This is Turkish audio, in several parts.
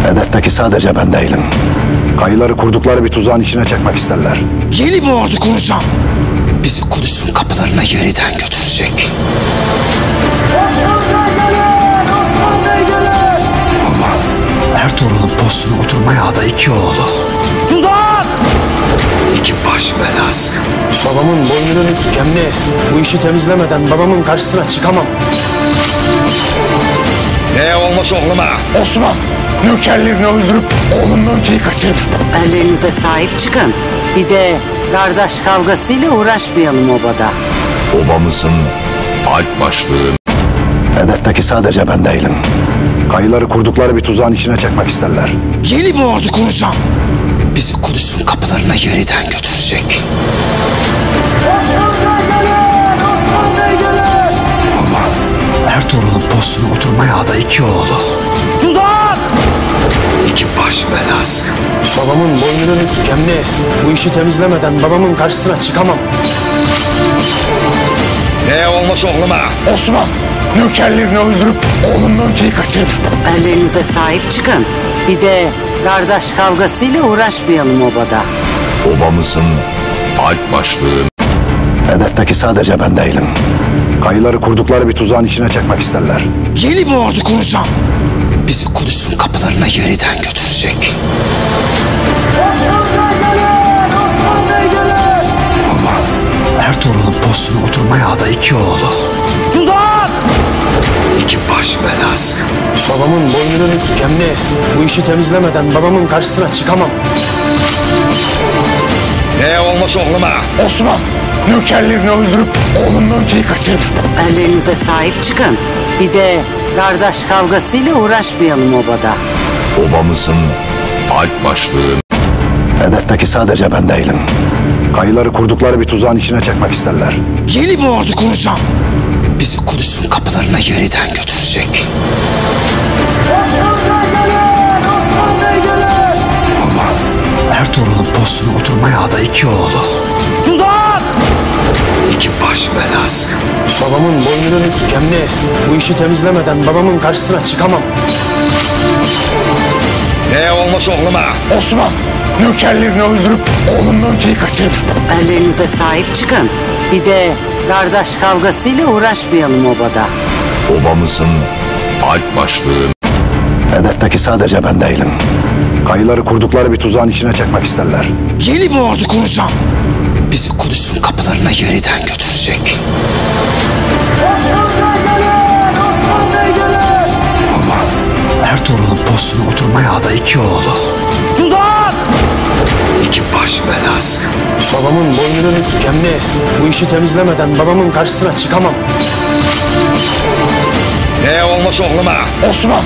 Hedefteki sadece ben değilim. Kayıları kurdukları bir tuzağın içine çekmek isterler. Yeni bir ordu kuracağım. Bizi Kudüs'ün kapılarına yeniden götürecek. Baba, Ertuğrul'un postuna oturmaya aday 2 oğlu. Tuzak! 2 baş belası. Babamın boynunun kemli. Bu işi temizlemeden babamın karşısına çıkamam. Ne olmuş oğluma? Osman, nökerlerini öldürüp oğlum Mönke'yi kaçırdı. Ellerinize sahip çıkın. Bir de kardeş kavgasıyla uğraşmayalım obada. Obamızın alp başlığı. Hedefteki sadece ben değilim. Kayıları kurdukları bir tuzağın içine çekmek isterler. Yeni bir ordu kuracağım. Bizi Kudüs'ün kapılarına yeniden götürecek. Baba, Ertuğrul'un postuna oturmaya aday 2 oğlu. Tuzak! 2 baş belası. Babamın boynunun kemli. Bu işi temizlemeden babamın karşısına çıkamam. Ne olmuş oğluma? Osman, nökerlerini öldürüp oğlum Mönke'yi kaçırdı. Ellerinize sahip çıkın. Bir de kardeş kavgasıyla uğraşmayalım obada. Obamızın alp başlığı. Hedefteki sadece ben değilim. Kayıları kurdukları bir tuzağın içine çekmek isterler. Yeni bir ordu kuracağım. Bizi Kudüs'ün kapılarına yeniden götürecek. Baba, Ertuğrul'un postuna oturmaya aday 2 oğlu. Tuzak! 2 baş belası. Babamın boynunun kemli. Bu işi temizlemeden babamın karşısına çıkamam. Ne olmuş oğluma? Osman, nökerlerini öldürüp oğlum Mönke'yi kaçırdı. Ellerinize sahip çıkın. Bir de kardeş kavgasıyla uğraşmayalım obada. Obamızın alp başlığı. Hedefteki sadece ben değilim. Kayıları kurdukları bir tuzağın içine çekmek isterler. Yeni bir ordu kuracağım. Bizi Kudüs'ün kapılarına yeniden götürecek. Baba, Ertuğrul'un postuna oturmaya aday 2 oğlu. Tuzak! 2 baş belası. Babamın boynunun kemli. Bu işi temizlemeden babamın karşısına çıkamam. Ne olmuş oğluma? Osman, nökerlerini öldürüp oğlum Mönke'yi kaçırdı. Ellerinize sahip çıkın. Bir de kardeş kavgasıyla uğraşmayalım obada. Obamızın alp başlığı. Hedefteki sadece ben değilim. Kayıları kurdukları bir tuzağın içine çekmek isterler. Yeni bir ordu kuracağım. Bizi Kudüs'ün kapılarına yeniden götürecek. Baba, Ertuğrul'un postuna oturmaya aday 2 oğlu. Tuzak! 2 baş belası. Babamın boynunun kemli. Bu işi temizlemeden babamın karşısına çıkamam. Ne olmuş oğluma? Osman,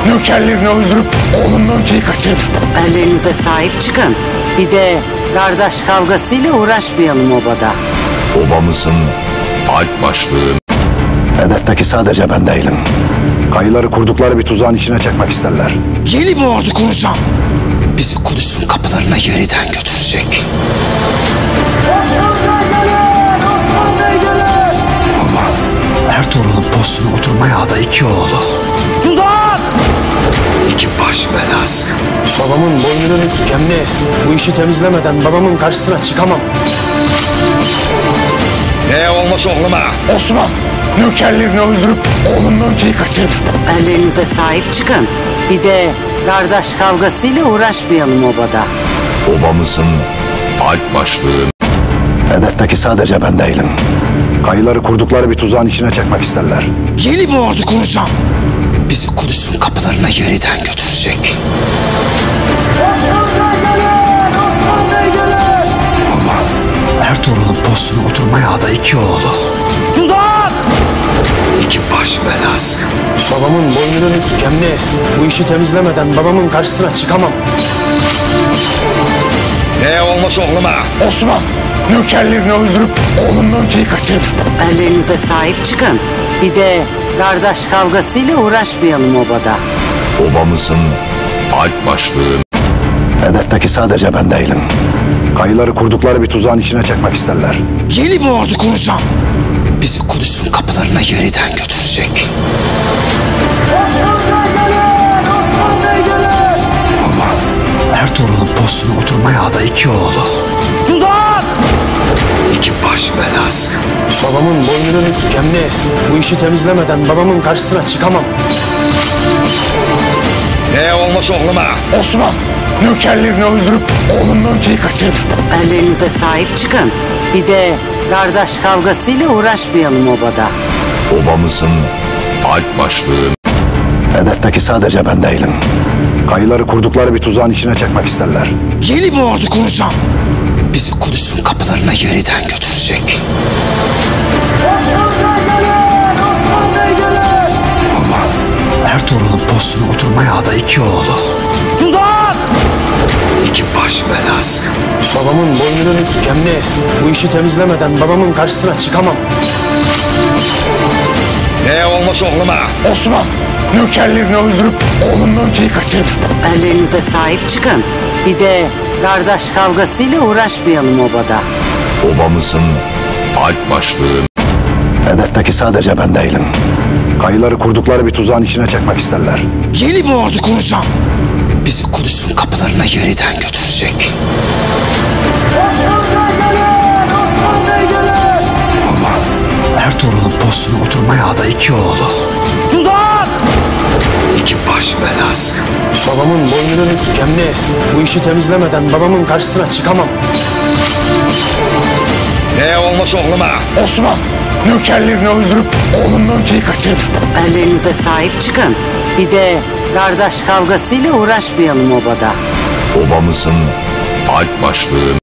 nökerlerini öldürüp oğlum Mönke'yi kaçırdı. Ellerinize sahip çıkın. Bir de kardeş kavgasıyla uğraşmayalım obada. Obamızın alp başlığı. Hedefteki sadece ben değilim. Kayıları kurdukları bir tuzağın içine çekmek isterler. Yeni bir ordu kuracağım. Bizi Kudüs'ün kapılarına yeniden götürecek. Baba, Ertuğrul'un postuna oturmaya aday 2 oğlu. Tuzak! 2 baş belası. Babamın boynunun kemli. Bu işi temizlemeden babamın karşısına çıkamam. Ne olmuş oğluma? Osman, nökerlerini öldürüp oğlum Mönke'yi kaçırdı. Ellerinize sahip çıkın. Bir de kardeş kavgasıyla uğraşmayalım obada. Obamızın alp başlığı. Hedefteki sadece ben değilim. Kayıları kurdukları bir tuzağın içine çekmek isterler. Yeni bir ordu kuracağım. Bizi Kudüs'ün kapılarına yeniden götürecek. Baba, Ertuğrul'un postuna oturmaya aday 2 oğlu. Tuzak! 2 baş belası. Babamın boynunun kemli. Bu işi temizlemeden babamın karşısına çıkamam. Ne olmuş oğluma? Osman, nökerlerini öldürüp oğlum Mönke'yi kaçırdı. Ellerinize sahip çıkın. Bir de kardeş kavgasıyla uğraşmayalım obada. Obamızın alp başlığı. Hedefteki sadece ben değilim. Kayıları kurdukları bir tuzağın içine çekmek isterler. Yeni bir ordu kuracağım. Bizi Kudüs'ün kapılarına yeniden götürecek. iki oğlu. Tuzak! İki baş belası. Babamın boynunun kemli. Bu işi temizlemeden babamın karşısına çıkamam. Ne olmuş oğluma? Osman, nökerlerini öldürüp oğlum Nöke'yi kaçırdı. Ellerinize sahip çıkın. Bir de kardeş kavgasıyla uğraşmayalım obada. Obamızın alp başlığın. Hedefteki sadece ben değilim. Kayıları kurdukları bir tuzağın içine çekmek isterler. Yeni bir ordu kuracağım. Bizi Kudüs'ün kapılarına yeniden götürecek. Baba, Ertuğrul'un postuna oturmaya aday iki oğlu. Tuzak! İki baş belası. Babamın boynunun kemli. Bu işi temizlemeden babamın karşısına çıkamam. Ne olmuş oğluma? Osman, nökerlerini öldürüp oğlum Nöke'yi kaçırdı. Ellerinize sahip çıkın. Bir de kardeş kavgasıyla uğraşmayalım obada. Obamızın alp başlığın. Hedefteki sadece ben değilim. Kayıları kurdukları bir tuzağın içine çekmek isterler. Yeni bir ordu kuracağım. Bizi Kudüs'ün kapılarına yeniden götürecek. Baba, Ertuğrul'un postuna oturmaya aday iki oğlu. Tuzak! İki baş belası. Babamın boynunun kemli. Bu işi temizlemeden babamın karşısına çıkamam. Ne olmuş oğluma? Osman, nökerlerini öldürüp oğlum Nöke'yi kaçırdı. Ellerinize sahip çıkın. Bir de kardeş kavgasıyla uğraşmayalım obada. Obamızın alp başlığın.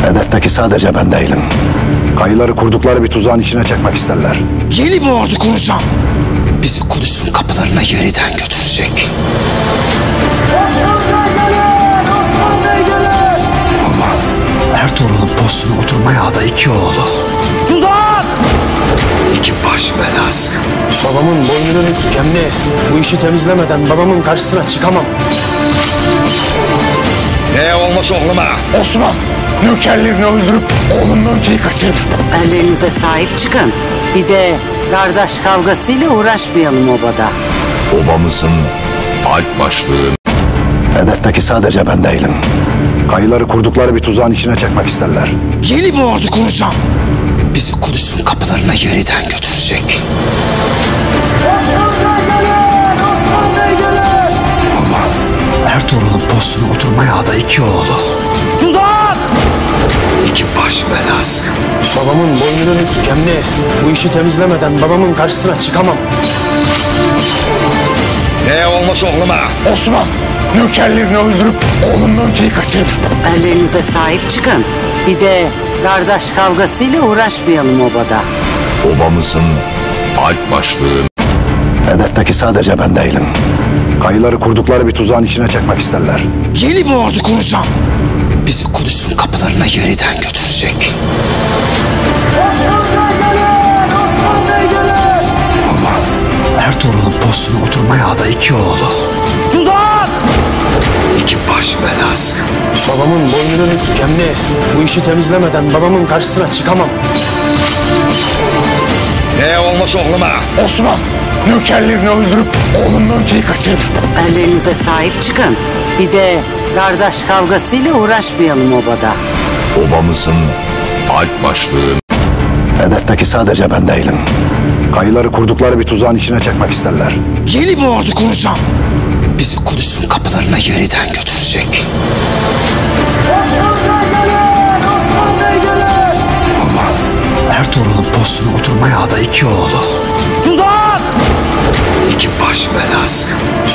Hedefteki sadece ben değilim. Kayıları kurdukları bir tuzağın içine çekmek isterler. Yeni bir ordu kuracağım. Bizi Kudüs'ün kapılarına yeniden götürecek. Baba, Ertuğrul'un postuna oturmaya aday iki oğlu. Tuzak! İki baş belası. Babamın boynunun kemli. Bu işi temizlemeden babamın karşısına çıkamam. Ne olmuş oğluma? Osman, nökerlerini öldürüp oğlum Nöke'yi kaçırdı. Ellerinize sahip çıkın. Bir de kardeş kavgasıyla uğraşmayalım obada. Obamızın alp başlığın. Hedefteki sadece ben değilim. Kayıları kurdukları bir tuzağın içine çekmek isterler. Yeni bir ordu kuracağım. Bizi Kudüs'ün kapılarına yeniden götürecek. Baba, Ertuğrul'un postuna oturmaya aday iki oğlu. Tuzak! İki baş belası. Babamın boynunun kemli. Bu işi temizlemeden babamın karşısına çıkamam. Ne olmuş oğluma? Osman, nökerlerini öldürüp oğlum Nöke'yi kaçırdı. Ellerinize sahip çıkın. Bir de kardeş kavgasıyla uğraşmayalım obada. Obamızın alp başlığın. Hedefteki sadece ben değilim. Kayıları kurdukları bir tuzağın içine çekmek isterler. Yeni bir ordu kuracağım. Bizi Kudüs'ün kapılarına yeniden götürecek. Baba, Ertuğrul'un postuna oturmaya aday iki oğlu. Tuzak! İki baş belası. Babamın boynunun kemli. Bu işi temizlemeden babamın karşısına çıkamam. Ne olmuş oğluma? Osman, nökerlerini öldürüp oğlum Nöke'yi kaçırdı. Ellerinize sahip çıkın. Bir de kardeş kavgasıyla uğraşmayalım obada. Obamızın alp başlığın. Hedefteki sadece ben değilim. Kayıları kurdukları bir tuzağın içine çekmek isterler. Yeni bir ordu kuracağım. Bizi Kudüs'ün kapılarına yeniden götürecek. Baba, Ertuğrul'un postuna oturmaya aday iki oğlu. Tuzak! İki baş belası.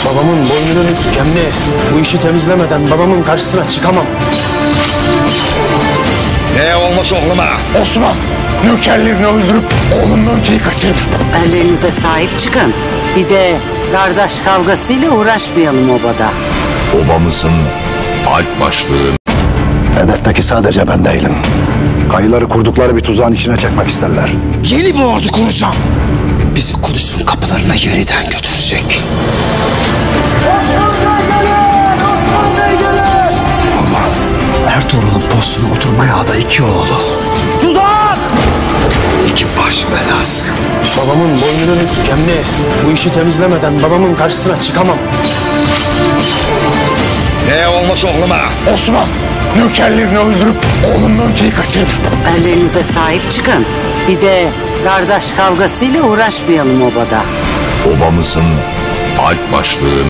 Babamın boynunun kemli. Bu işi temizlemeden babamın karşısına çıkamam. Ne olmuş oğluma? Osman, nökerlerini öldürüp oğlum Nöke'yi kaçırdı. Ellerinize sahip çıkın. Bir de kardeş kavgasıyla uğraşmayalım obada. Obamızın alp başlığın. Hedefteki sadece ben değilim. Kayıları kurdukları bir tuzağın içine çekmek isterler. Yeni bir ordu kuracağım. Bizi Kudüs'ün kapılarına yeniden götürecek. Baba, Ertuğrul'un postuna oturmaya aday iki oğlu. Tuzak! İki baş belası. Babamın boynunun kemli. Bu işi temizlemeden babamın karşısına çıkamam. Ne olmuş oğluma? Osman, nökerlerini öldürüp oğlumdan ülkeyi kaçırdı. Erlerinize sahip çıkın. Bir de kardeş kavgasıyla uğraşmayalım obada. Obamızın alp başlığın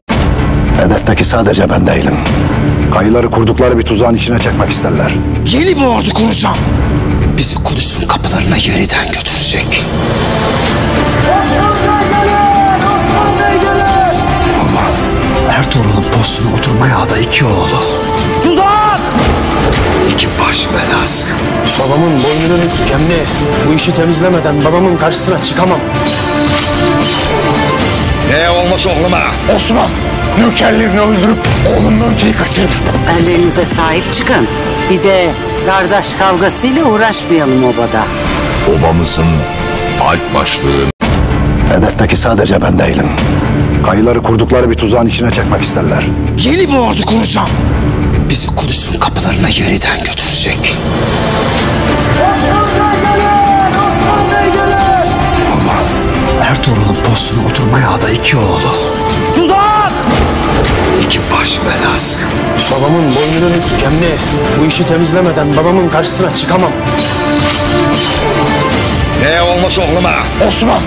Hedefteki sadece ben değilim. Kayıları kurdukları bir tuzağın içine çekmek isterler. Yeni bir ordu kuracağım. Bizi Kudüs'ün kapılarına yeniden götürecek. Baba, Ertuğrul'un postuna oturmaya aday 2 oğlu. Tuzak! 2 baş belası. Babamın boynunun kemli. Bu işi temizlemeden babamın karşısına çıkamam. ne olmuş oğluma? Osman nökerlerini öldürüp oğlumdan ülkeyi kaçırdı. Erlerinize sahip çıkın. Bir de kardeş kavgasıyla uğraşmayalım obada. Obamızın alp başlığın Hedefteki sadece ben değilim. Kayıları kurdukları bir tuzağın içine çekmek isterler. Yeni bir ordu kuracağım. Bizi Kudüs'ün kapılarına yeniden götürecek. Baba, Ertuğrul'un postuna oturmaya aday 2 oğlu. Tuzak! 2 baş belası. Babamın boynunun kemli. Bu işi temizlemeden babamın karşısına çıkamam. ne olmuş oğluma? Osman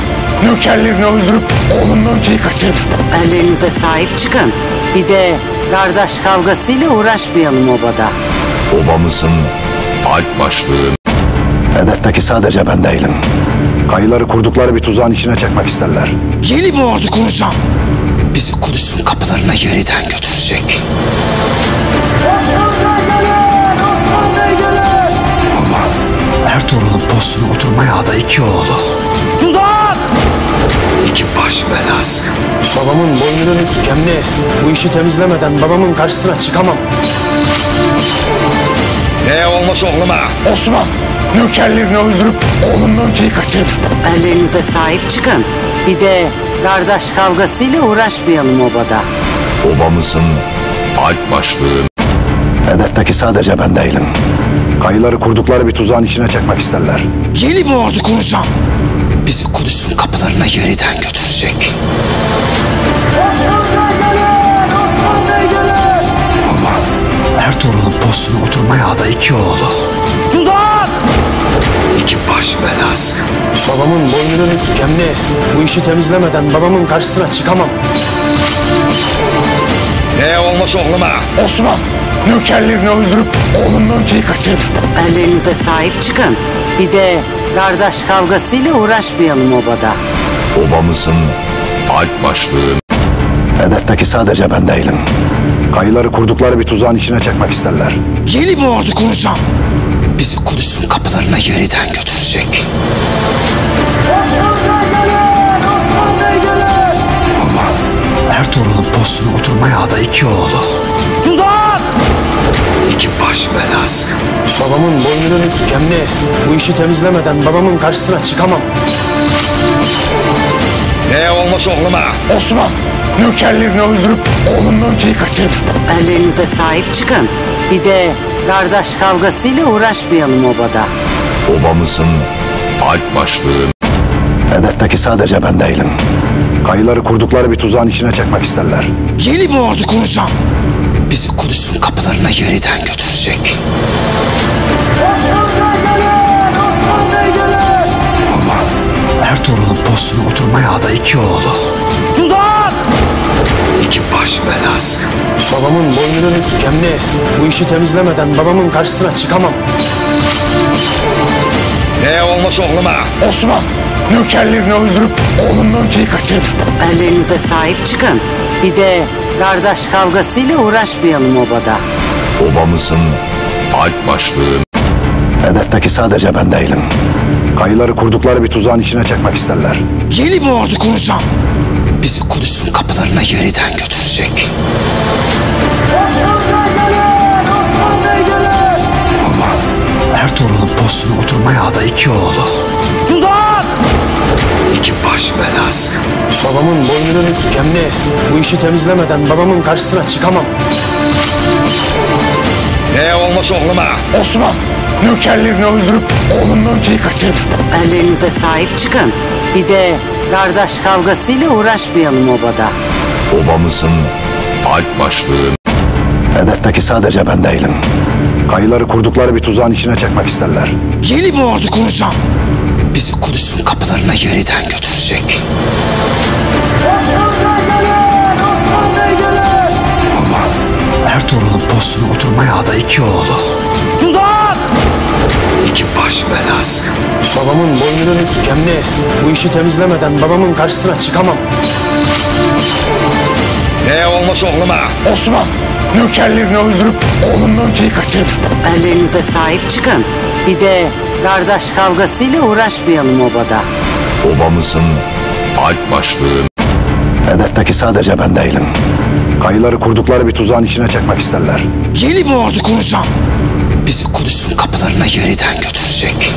nökerlerini öldürüp oğlumdan ülkeyi kaçırdı. Erlerinize sahip çıkın. Bir de kardeş kavgasıyla uğraşmayalım obada. Obamızın alp başlığın Hedefteki sadece ben değilim. Kayıları kurdukları bir tuzağın içine çekmek isterler. Yeni bir ordu kuracağım. Bizi Kudüs'ün kapılarına yeniden götürecek. Baba, Ertuğrul'un postuna oturmaya aday 2 oğlu. Tuzak! 2 baş belası. Babamın boynunun kemli. Bu işi temizlemeden babamın karşısına çıkamam. ne olmuş oğluma? Osman nökerlerini öldürüp oğlumdan ülkeyi kaçırdı. Erlerinize sahip çıkın. Bir de kardeş kavgasıyla uğraşmayalım obada. Obamızın alp başlığın Hedefteki sadece ben değilim. Kayıları kurdukları bir tuzağın içine çekmek isterler. Yeni bir ordu kuracağım. Bizi Kudüs'ün kapılarına yeniden götürecek. Baba, Ertuğrul'un postuna oturmaya aday 2 oğlu. Tuzak! 2 baş belası. Babamın boynunun kemli. Bu işi temizlemeden babamın karşısına çıkamam. ne olmuş oğluma? Osman nökerlerini öldürüp oğlumdan ülkeyi kaçırdı. Erlerinize sahip çıkın. Bir de kardeş kavgasıyla uğraşmayalım obada. Obamızın alp başlığın Hedefteki sadece ben değilim. Kayıları kurdukları bir tuzağın içine çekmek isterler. Yeni bir ordu kuracağım. Bizi Kudüs'ün kapılarına yeniden götürecek. Baba, Ertuğrul'un postuna oturmaya aday 2 oğlu. Tuzak! 2 baş belası. Babamın boynunun kemli. Bu işi temizlemeden babamın karşısına çıkamam. ne olmuş oğluma? Osman nökerlerini öldürüp oğlumdan ülkeyi kaçırdı. Erlerinize sahip çıkın. Bir de kardeş kavgasıyla uğraşmayalım obada. Obamızın alp başlığın Hedefteki sadece ben değilim. Kayıları kurdukları bir tuzağın içine çekmek isterler. Yeni bir ordu kuracağım. Bizi Kudüs'ün kapılarına yeniden götürecek. Baba, Ertuğrul'un postuna oturmaya aday 2 oğlu. Tuzak! 2 baş belası. Babamın boynunun kemli. Bu işi temizlemeden babamın karşısına çıkamam. ne olmuş oğluma? Osman nökerlerini öldürüp oğlumdan ülkeyi kaçırdı. Erlerinize sahip çıkın. Bir de kardeş kavgasıyla uğraşmayalım obada. Obamızın alp başlığın Hedefteki sadece ben değilim. Kayıları kurdukları bir tuzağın içine çekmek isterler. Yeni bir ordu kuracağım. Bizi Kudüs'ün kapılarına yeniden götürecek. Baba, Ertuğrul'un postuna oturmaya aday 2 oğlu. Tuzak! 2 baş belası. Babamın boynunun kemli. Bu işi temizlemeden babamın karşısına çıkamam. ne olmuş oğluma? Osman nökerlerini öldürüp oğlumdan ülkeyi kaçırdı. Erlerinize sahip çıkın. Bir de kardeş kavgasıyla uğraşmayalım obada. Obamızın alp başlığın Hedefteki sadece ben değilim. Kayıları kurdukları bir tuzağın içine çekmek isterler. Yeni bir ordu kuracağım. Bizi Kudüs'ün kapılarına yeniden götürecek. Baba, Ertuğrul'un postuna oturmaya aday 2 oğlu. Tuzak! 2 baş belası. Babamın boynunun kemli. Bu işi temizlemeden babamın karşısına çıkamam. Ne olmuş oğluma? Osman, nökerlerini öldürüp oğlumla ülkeyi kaçırdı. Ellerinize sahip çıkın. Bir de kardeş kavgasıyla uğraşmayalım obada. Obamızın alp başlığın Hedefteki sadece ben değilim. Kayıları kurdukları bir tuzağın içine çekmek isterler. Yeni bir ordu kuracağım. Bizi Kudüs'ün kapılarına yeniden götürecek.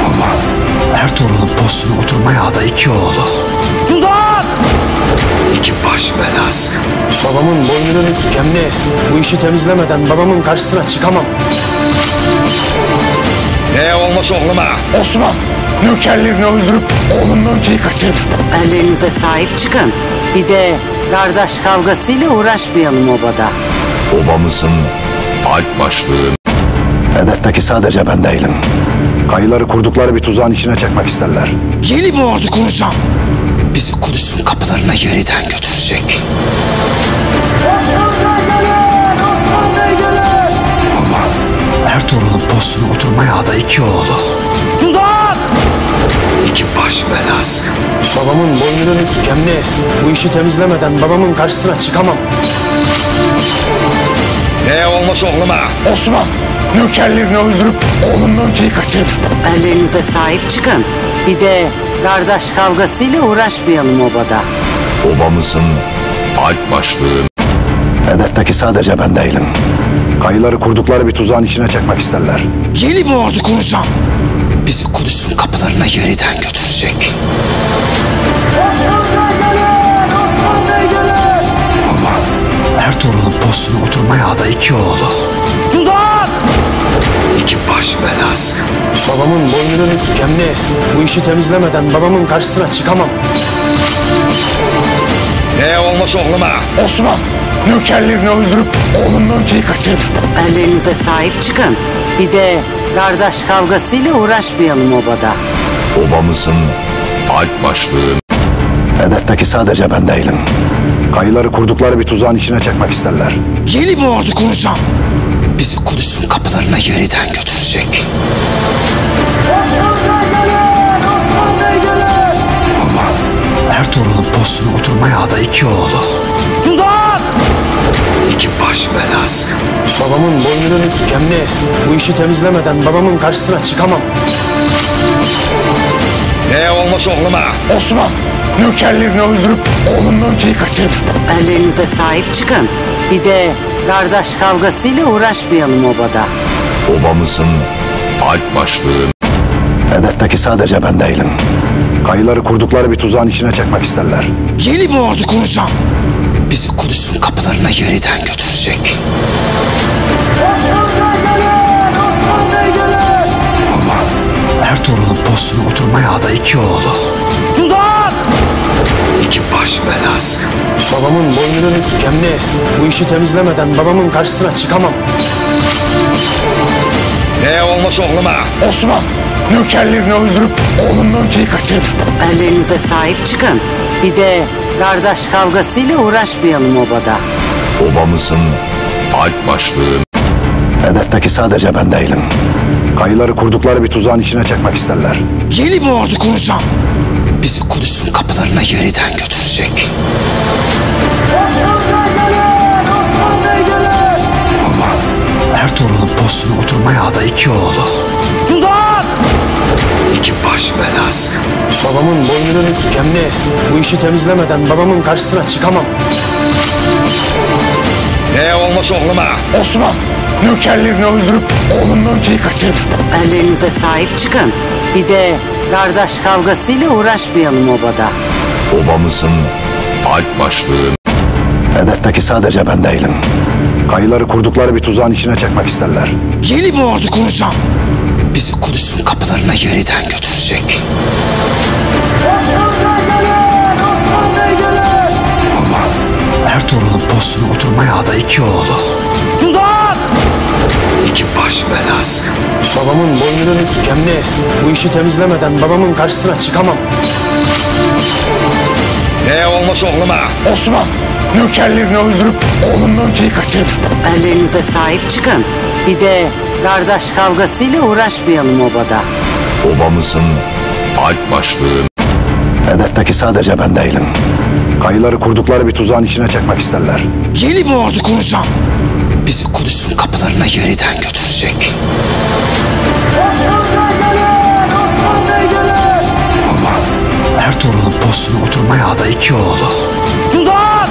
Baba, Ertuğrul'un postuna oturmaya aday 2 oğlu. Tuzak! 2 baş belası. Babamın boynunun kemli. Bu işi temizlemeden babamın karşısına çıkamam. ne olmuş oğluma? Osman, nökerlerini öldürüp oğlumla ülkeyi kaçırdı. Ellerinize sahip çıkın. Bir de kardeş kavgasıyla uğraşmayalım obada. Obamızın alp başlığın Hedefteki sadece ben değilim. Kayıları kurdukları bir tuzağın içine çekmek isterler. Yeni bir ordu kuracağım. Bizi Kudüs'ün kapılarına yeniden götürecek. Baba, Ertuğrul'un postuna oturmaya aday 2 oğlu. Tuzak! 2 baş belası. Babamın boynunun kemli. Bu işi temizlemeden babamın karşısına çıkamam. ne olmuş oğluma? Osman, nökerlerini öldürüp oğlumla ülkeyi kaçırdı. Ellerinize sahip çıkın. Bir de kardeş kavgasıyla uğraşmayalım obada. Obamızın alp başlığın Hedefteki sadece ben değilim. Kayıları kurdukları bir tuzağın içine çekmek isterler. Yeni bir ordu kuracağım. Bizi Kudüs'ün kapılarına yeniden götürecek. Baba, Ertuğrul'un postuna oturmaya aday 2 oğlu. Tuzak! 2 baş belası. Babamın boynunun kemli. Bu işi temizlemeden babamın karşısına çıkamam. ne olmuş oğluma? Osman, nökerlerini öldürüp oğlumla ülkeyi kaçırdı. Ellerinize sahip çıkın. Bir de kardeş kavgasıyla uğraşmayalım obada. Obamızın alp başlığın Hedefteki sadece ben değilim. Kayıları kurdukları bir tuzağın içine çekmek isterler. Yeni bir ordu kuracağım. Bizi Kudüs'ün kapılarına yeniden götürecek. Baba, Ertuğrul'un postuna oturmaya aday 2 oğlu. Tuzak! 2 baş belası. Babamın boynunun kemli. Bu işi temizlemeden babamın karşısına çıkamam. ne olmuş oğluma? Osman, nökerlerini öldürüp oğlumla ülkeyi kaçırdı. Ellerinize sahip çıkın. Bir de kardeş kavgasıyla uğraşmayalım obada. Obamızın alp başlığın Hedefteki sadece ben değilim. Kayıları kurdukları bir tuzağın içine çekmek isterler. Yeni bir ordu kuracağım. Bizi Kudüs'ün kapılarına yeniden götürecek. Baba, Ertuğrul'un postuna oturmaya aday 2 oğlu. Tuzak! 2 baş belası. Babamın boynunun kemli. Bu işi temizlemeden babamın karşısına çıkamam. ne olmuş oğluma? Osman, nökerlerini öldürüp oğlumla ülkeyi kaçırdı. Ellerinize sahip çıkın. Bir de kardeş kavgasıyla uğraşmayalım obada. Obamızın alp başlığın Hedefteki sadece ben değilim. Kayıları kurdukları bir tuzağın içine çekmek isterler. Yeni bir ordu kuracağım. Bizi Kudüs'ün kapılarına yeniden götürecek. Baba, Ertuğrul'un postuna oturmaya aday 2 oğlu. Tuzak! 2 baş belası. Babamın boynunun kemli. Bu işi temizlemeden babamın karşısına çıkamam. ne olmuş oğluma? Osman, nökerlerini öldürüp oğlumla ülkeyi kaçırdı. Ellerinize sahip çıkın. Bir de kardeş kavgasıyla uğraşmayalım obada. Obamızın alp başlığın Hedefteki sadece ben değilim. Kayıları kurdukları bir tuzağın içine çekmek isterler. Yeni bir ordu kuracağım. Bizi Kudüs'ün kapılarına yeniden götürecek. Baba, Ertuğrul'un postuna oturmaya aday iki oğlu. Tuzak! İki baş belası. Babamın boynunun dikenli. Bu işi temizlemeden babamın karşısına çıkamam. Ne olmuş oğluma? Osman, nökerlerini öldürüp oğlum Mönke'yi kaçırdı. Ellerinize sahip çıkın. Bir de kardeş kavgasıyla uğraşmayalım obada. Obamızın alp başlığın. Hedefteki sadece ben değilim. Kayıları kurdukları bir tuzağın içine çekmek isterler. Yeni bir ordu kuracağım. Bizi Kudüs'ün kapılarına yeniden götürecek. Baba, Ertuğrul'un postuna oturmaya aday iki oğlu. Tuzak!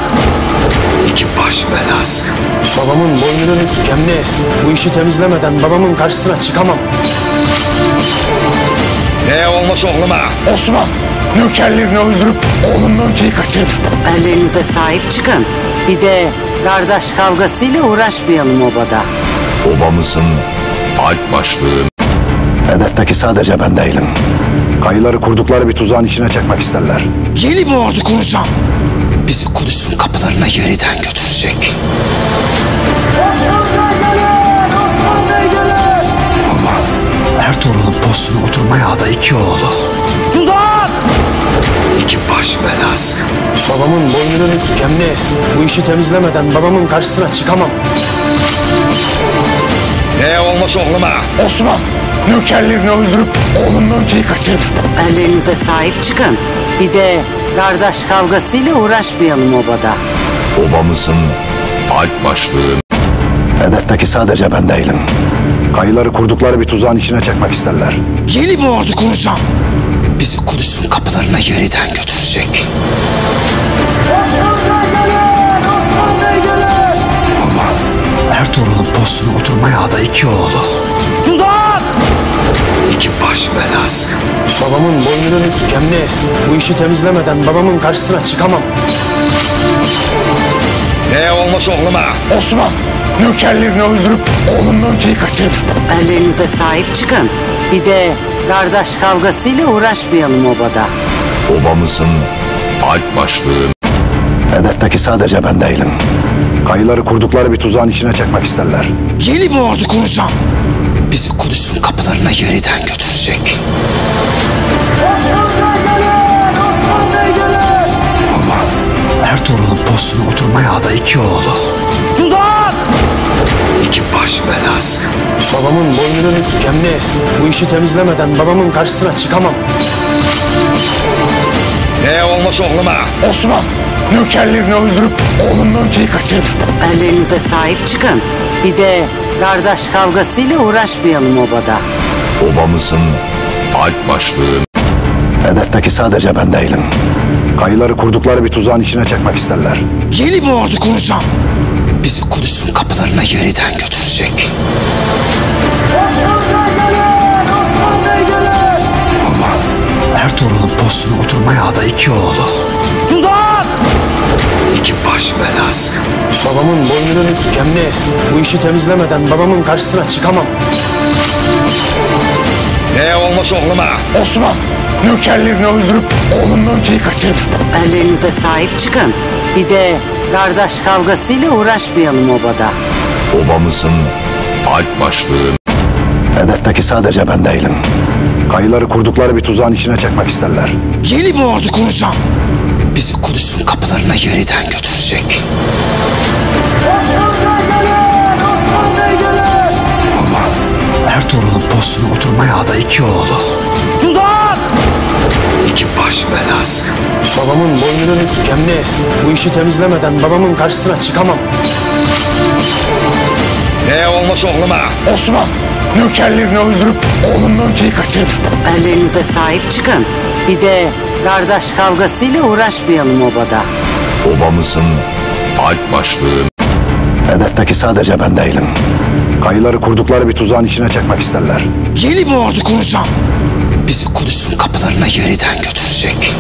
İki baş belası. Babamın boynunun dikenli. Bu işi temizlemeden babamın karşısına çıkamam. Ne olmuş oğluma? Osman, nökerlerini öldürüp oğlum Mönke'yi kaçırdı. Ellerinize sahip çıkın. Bir de kardeş kavgasıyla uğraşmayalım obada. Obamızın alp başlığın. Hedefteki sadece ben değilim. Kayıları kurdukları bir tuzağın içine çekmek isterler. Yeni bir ordu kuracağım. Bizi Kudüs'ün kapılarına yeniden götürecek. Baba, Ertuğrul'un postuna oturmaya aday iki oğlu. Tuzak! İki baş belası. Babamın boynunun dikenli. Bu işi temizlemeden babamın karşısına çıkamam. Ne olmuş oğluma? Osman, nökerlerini öldürüp oğlum Mönke'yi kaçırdı. Ellerinize sahip çıkın. Bir de kardeş kavgasıyla uğraşmayalım obada. Obamızın alp başlığın. Hedefteki sadece ben değilim. Kayıları kurdukları bir tuzağın içine çekmek isterler. Yeni bir ordu kuracağım. Bizi Kudüs'ün kapılarına yeniden götürecek. Baba, Ertuğrul'un postuna oturmaya aday iki oğlu. Tuzak! İki baş belası. Babamın boynunun dikenli. Bu işi temizlemeden babamın karşısına çıkamam. Ne olmuş oğluma? Osman, nökerlerini öldürüp oğlum Mönke'yi kaçırdı. Ellerinize sahip çıkın. Bir de kardeş kavgasıyla uğraşmayalım obada. Obamızın alp başlığın. Hedefteki sadece ben değilim. Kayıları kurdukları bir tuzağın içine çekmek isterler. Yeni bir ordu kuracağım. Bizi Kudüs'ün kapılarına yeniden götürecek. Baba, Ertuğrul'un postuna oturmaya aday iki oğlu. Tuzak! İki baş belası. Babamın boynunun dikenli. Bu işi temizlemeden babamın karşısına çıkamam. Ne olmuş oğluma? Osman, nökerlerini öldürüp oğlum Mönke'yi kaçırdı. Ellerinize sahip çıkın. Bir de kardeş kavgasıyla uğraşmayalım obada. Obamızın alp başlığın. Hedefteki sadece ben değilim. Kayıları kurdukları bir tuzağın içine çekmek isterler. Yeni bir ordu kuracağım. Bizi Kudüs'ün kapılarına yeniden götürecek. Baba, Ertuğrul'un postuna oturmaya aday iki oğlu. Tuzak! İki baş belası. Babamın boynunun dikenli. Bu işi temizlemeden babamın karşısına çıkamam. Ne olmuş oğluma? Osman, nökerlerini öldürüp oğlum Mönke'yi kaçırdı. Ellerinize sahip çıkın. Bir de kardeş kavgasıyla uğraşmayalım obada. Obamızın alp başlığın. Hedefteki sadece ben değilim. Kayıları kurdukları bir tuzağın içine çekmek isterler. Yeni bir ordu kuracağım. Bizi Kudüs'ün kapılarına yeniden götürecek. Baba, Ertuğrul'un postuna oturmaya aday iki oğlu. Tuzak! İki baş belası. Babamın boynunun dikenli. Bu işi temizlemeden babamın karşısına çıkamam. Ne olmuş oğluma? Osman, nökerlerini öldürüp oğlum Mönke'yi kaçırdı. Ellerinize sahip çıkın. Bir de kardeş kavgasıyla uğraşmayalım obada. Obamızın alp başlığın. Hedefteki sadece ben değilim. Kayıları kurdukları bir tuzağın içine çekmek isterler. Yeni bir ordu kuracağım. Bizi Kudüs'ün kapılarına yeniden götürecek.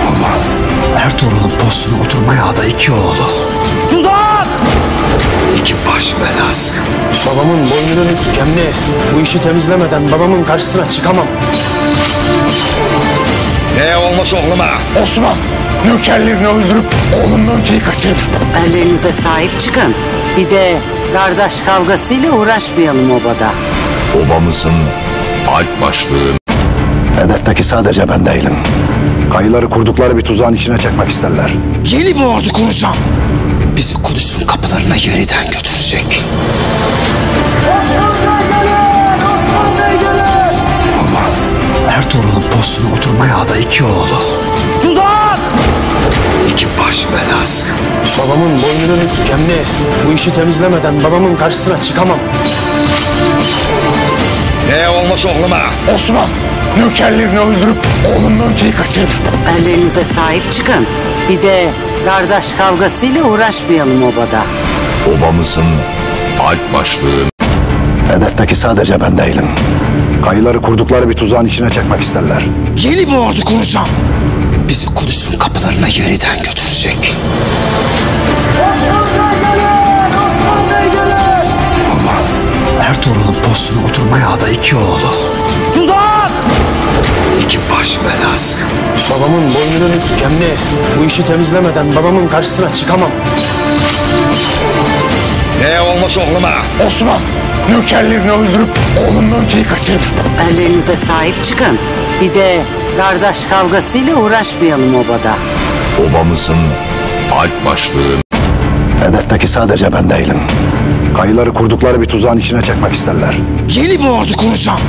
Baba, Ertuğrul'un postuna oturmaya aday iki oğlu. Tuzak! İki baş belası. Babamın boynunun dikenli. Bu işi temizlemeden babamın karşısına çıkamam. Ne olmuş oğluma? Osman, nökerlerini öldürüp oğlumdan kaçırdı. Ellerinize sahip çıkın. Bir de kardeş kavgasıyla uğraşmayalım obada. Obamızın alp başlığı. Hedefteki sadece ben değilim. Kayıları kurdukları bir tuzağın içine çekmek isterler. Yeni bir ordu kuracağım. Bizi Kudüs'ün kapılarına yeniden götürecek. Baba, Ertuğrul'un postuna oturmaya aday 2 oğlu. Tuzak! 2 baş belası. Babamın boynunun kemli. Bu işi temizlemeden babamın karşısına çıkamam. Ne olmuş oğluma? Osman, nökerlerini öldürüp oğlumdan kaçırdı. Ellerinize sahip çıkın. Bir de kardeş kavgasıyla uğraşmayalım obada. Obamızın alp başlığı. Hedefteki sadece ben değilim. Kayıları kurdukları bir tuzağın içine çekmek isterler. Yeni bir ordu kuracağım. Bizi Kudüs'ün kapılarına yeniden götürecek. Baba, Ertuğrul'un postuna oturmaya aday 2 oğlu. Tuzak! 2 baş belası. Babamın boynunun kemli. Bu işi temizlemeden babamın karşısına çıkamam. Ne olmuş oğluma? Osman, nökerlerini öldürüp oğlumdan kaçırdı. Ellerinize sahip çıkın. Bir de kardeş kavgasıyla uğraşmayalım obada. Obamızın alp başlığı. Hedefteki sadece ben değilim. Kayıları kurdukları bir tuzağın içine çekmek isterler. Yeni bir ordu kuracağım.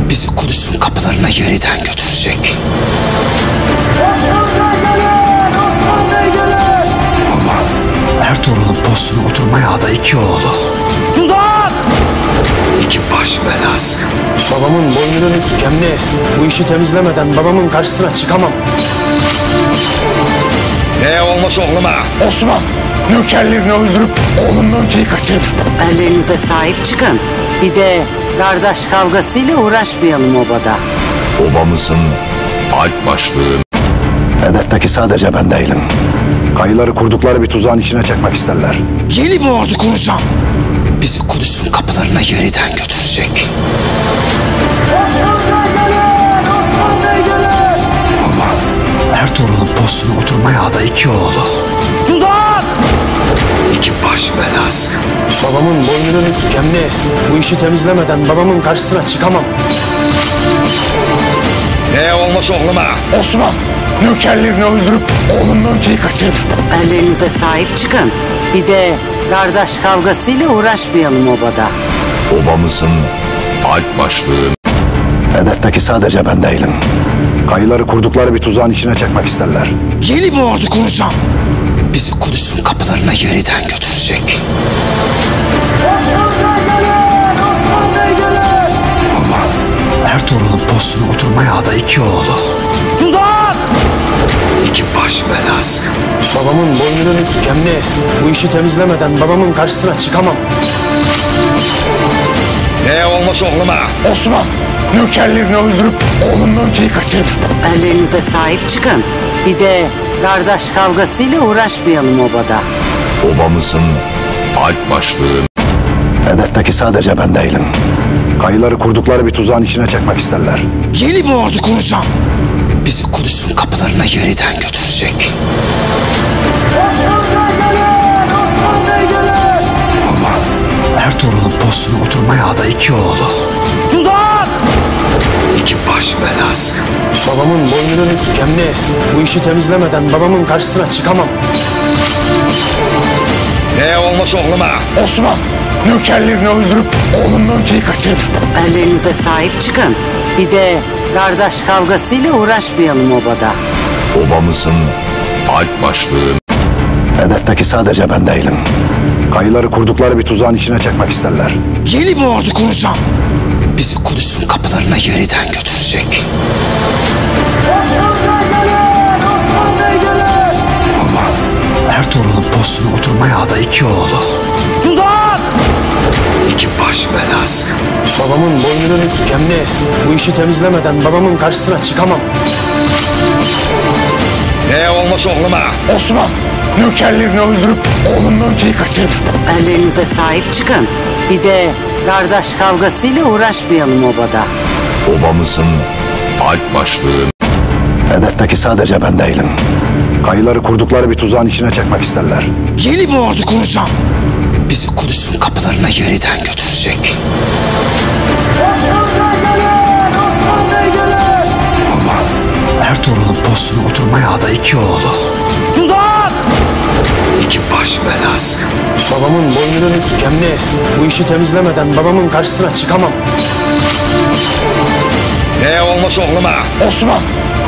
Bizi Kudüs'ün kapılarına yeniden götürecek. Baba, Ertuğrul'un postuna oturmaya aday 2 oğlu. Tuzak! 2 baş belası. Babamın boynunun kemli. Bu işi temizlemeden babamın karşısına çıkamam. Ne olmuş oğluma? Osman, nökerlerini öldürüp oğlumdan kaçırdı. Ellerinize sahip çıkın. Bir de kardeş kavgasıyla uğraşmayalım obada. Obamızın alp başlığı. Hedefteki sadece ben değilim. Kayıları kurdukları bir tuzağın içine çekmek isterler. Yeni bir ordu kuracağım. Bizi Kudüs'ün kapılarına yeniden götürecek. Baba, Ertuğrul'un postuna oturmaya aday 2 oğlu. Tuzak! 2 baş belası. Babamın boynunun kemli. Bu işi temizlemeden babamın karşısına çıkamam. Ne olmuş oğluma? Osman, nökerlerini öldürüp oğlumdan kaçırdı. Ellerinize sahip çıkın. Bir de kardeş kavgasıyla uğraşmayalım obada. Obamızın alp başlığı. Hedefteki sadece ben değilim. Kayıları kurdukları bir tuzağın içine çekmek isterler. Yeni bir ordu kuracağım. Bizi Kudüs'ün kapılarına yeniden götürecek. Baba, Ertuğrul'un postuna oturmaya aday 2 oğlu. Tuzak! 2 baş belası. Babamın boynunun kemli. Bu işi temizlemeden babamın karşısına çıkamam. Ne olmuş oğluma? Osman, nökerlerini öldürüp oğlumdan kaçırdı. Ellerinize sahip çıkın. Bir de kardeş kavgasıyla uğraşmayalım obada. Obamızın alp başlığı. Hedefteki sadece ben değilim. Kayıları kurdukları bir tuzağın içine çekmek isterler. Yeni bir ordu kuracağım. Bizi Kudüs'ün kapılarına yeniden götürecek. Baba, Ertuğrul'un postuna oturmaya aday 2 oğlu. Tuzak! 2 baş belası. Babamın boynunun kemli. Bu işi temizlemeden babamın karşısına çıkamam. Ne olmuş oğluma? Osman, nökerlerini öldürüp oğlumdan kaçırdı. Ellerinize sahip çıkın. Bir de kardeş kavgasıyla uğraşmayalım obada. Obamızın alp başlığı. Hedefteki sadece ben değilim. Kayıları kurdukları bir tuzağın içine çekmek isterler. Yeni bir ordu kuracağım. Bizi Kudüs'ün kapılarına yeniden götürecek. Baba, Ertuğrul'un postuna oturmaya aday 2 oğlu. Tuzak! 2 baş belası. Babamın boynunun kemli. Bu işi temizlemeden babamın karşısına çıkamam. Ne olmuş oğluma? Osman, nökerlerini öldürüp oğlumdan kaçırdı. Ellerinize sahip çıkın. Bir de kardeş kavgasıyla uğraşmayalım obada. Obamızın alp başlığı. Hedefteki sadece ben değilim. Kayıları kurdukları bir tuzağın içine çekmek isterler. Yeni bir ordu kuracağım. Bizi Kudüs'ün kapılarına yeniden götürecek. Baba, Ertuğrul'un postuna oturmaya aday 2 oğlu. Tuzak! 2 baş belası. Babamın boynunun kemli. Bu işi temizlemeden babamın karşısına çıkamam. Ne olmuş oğluma? Osman,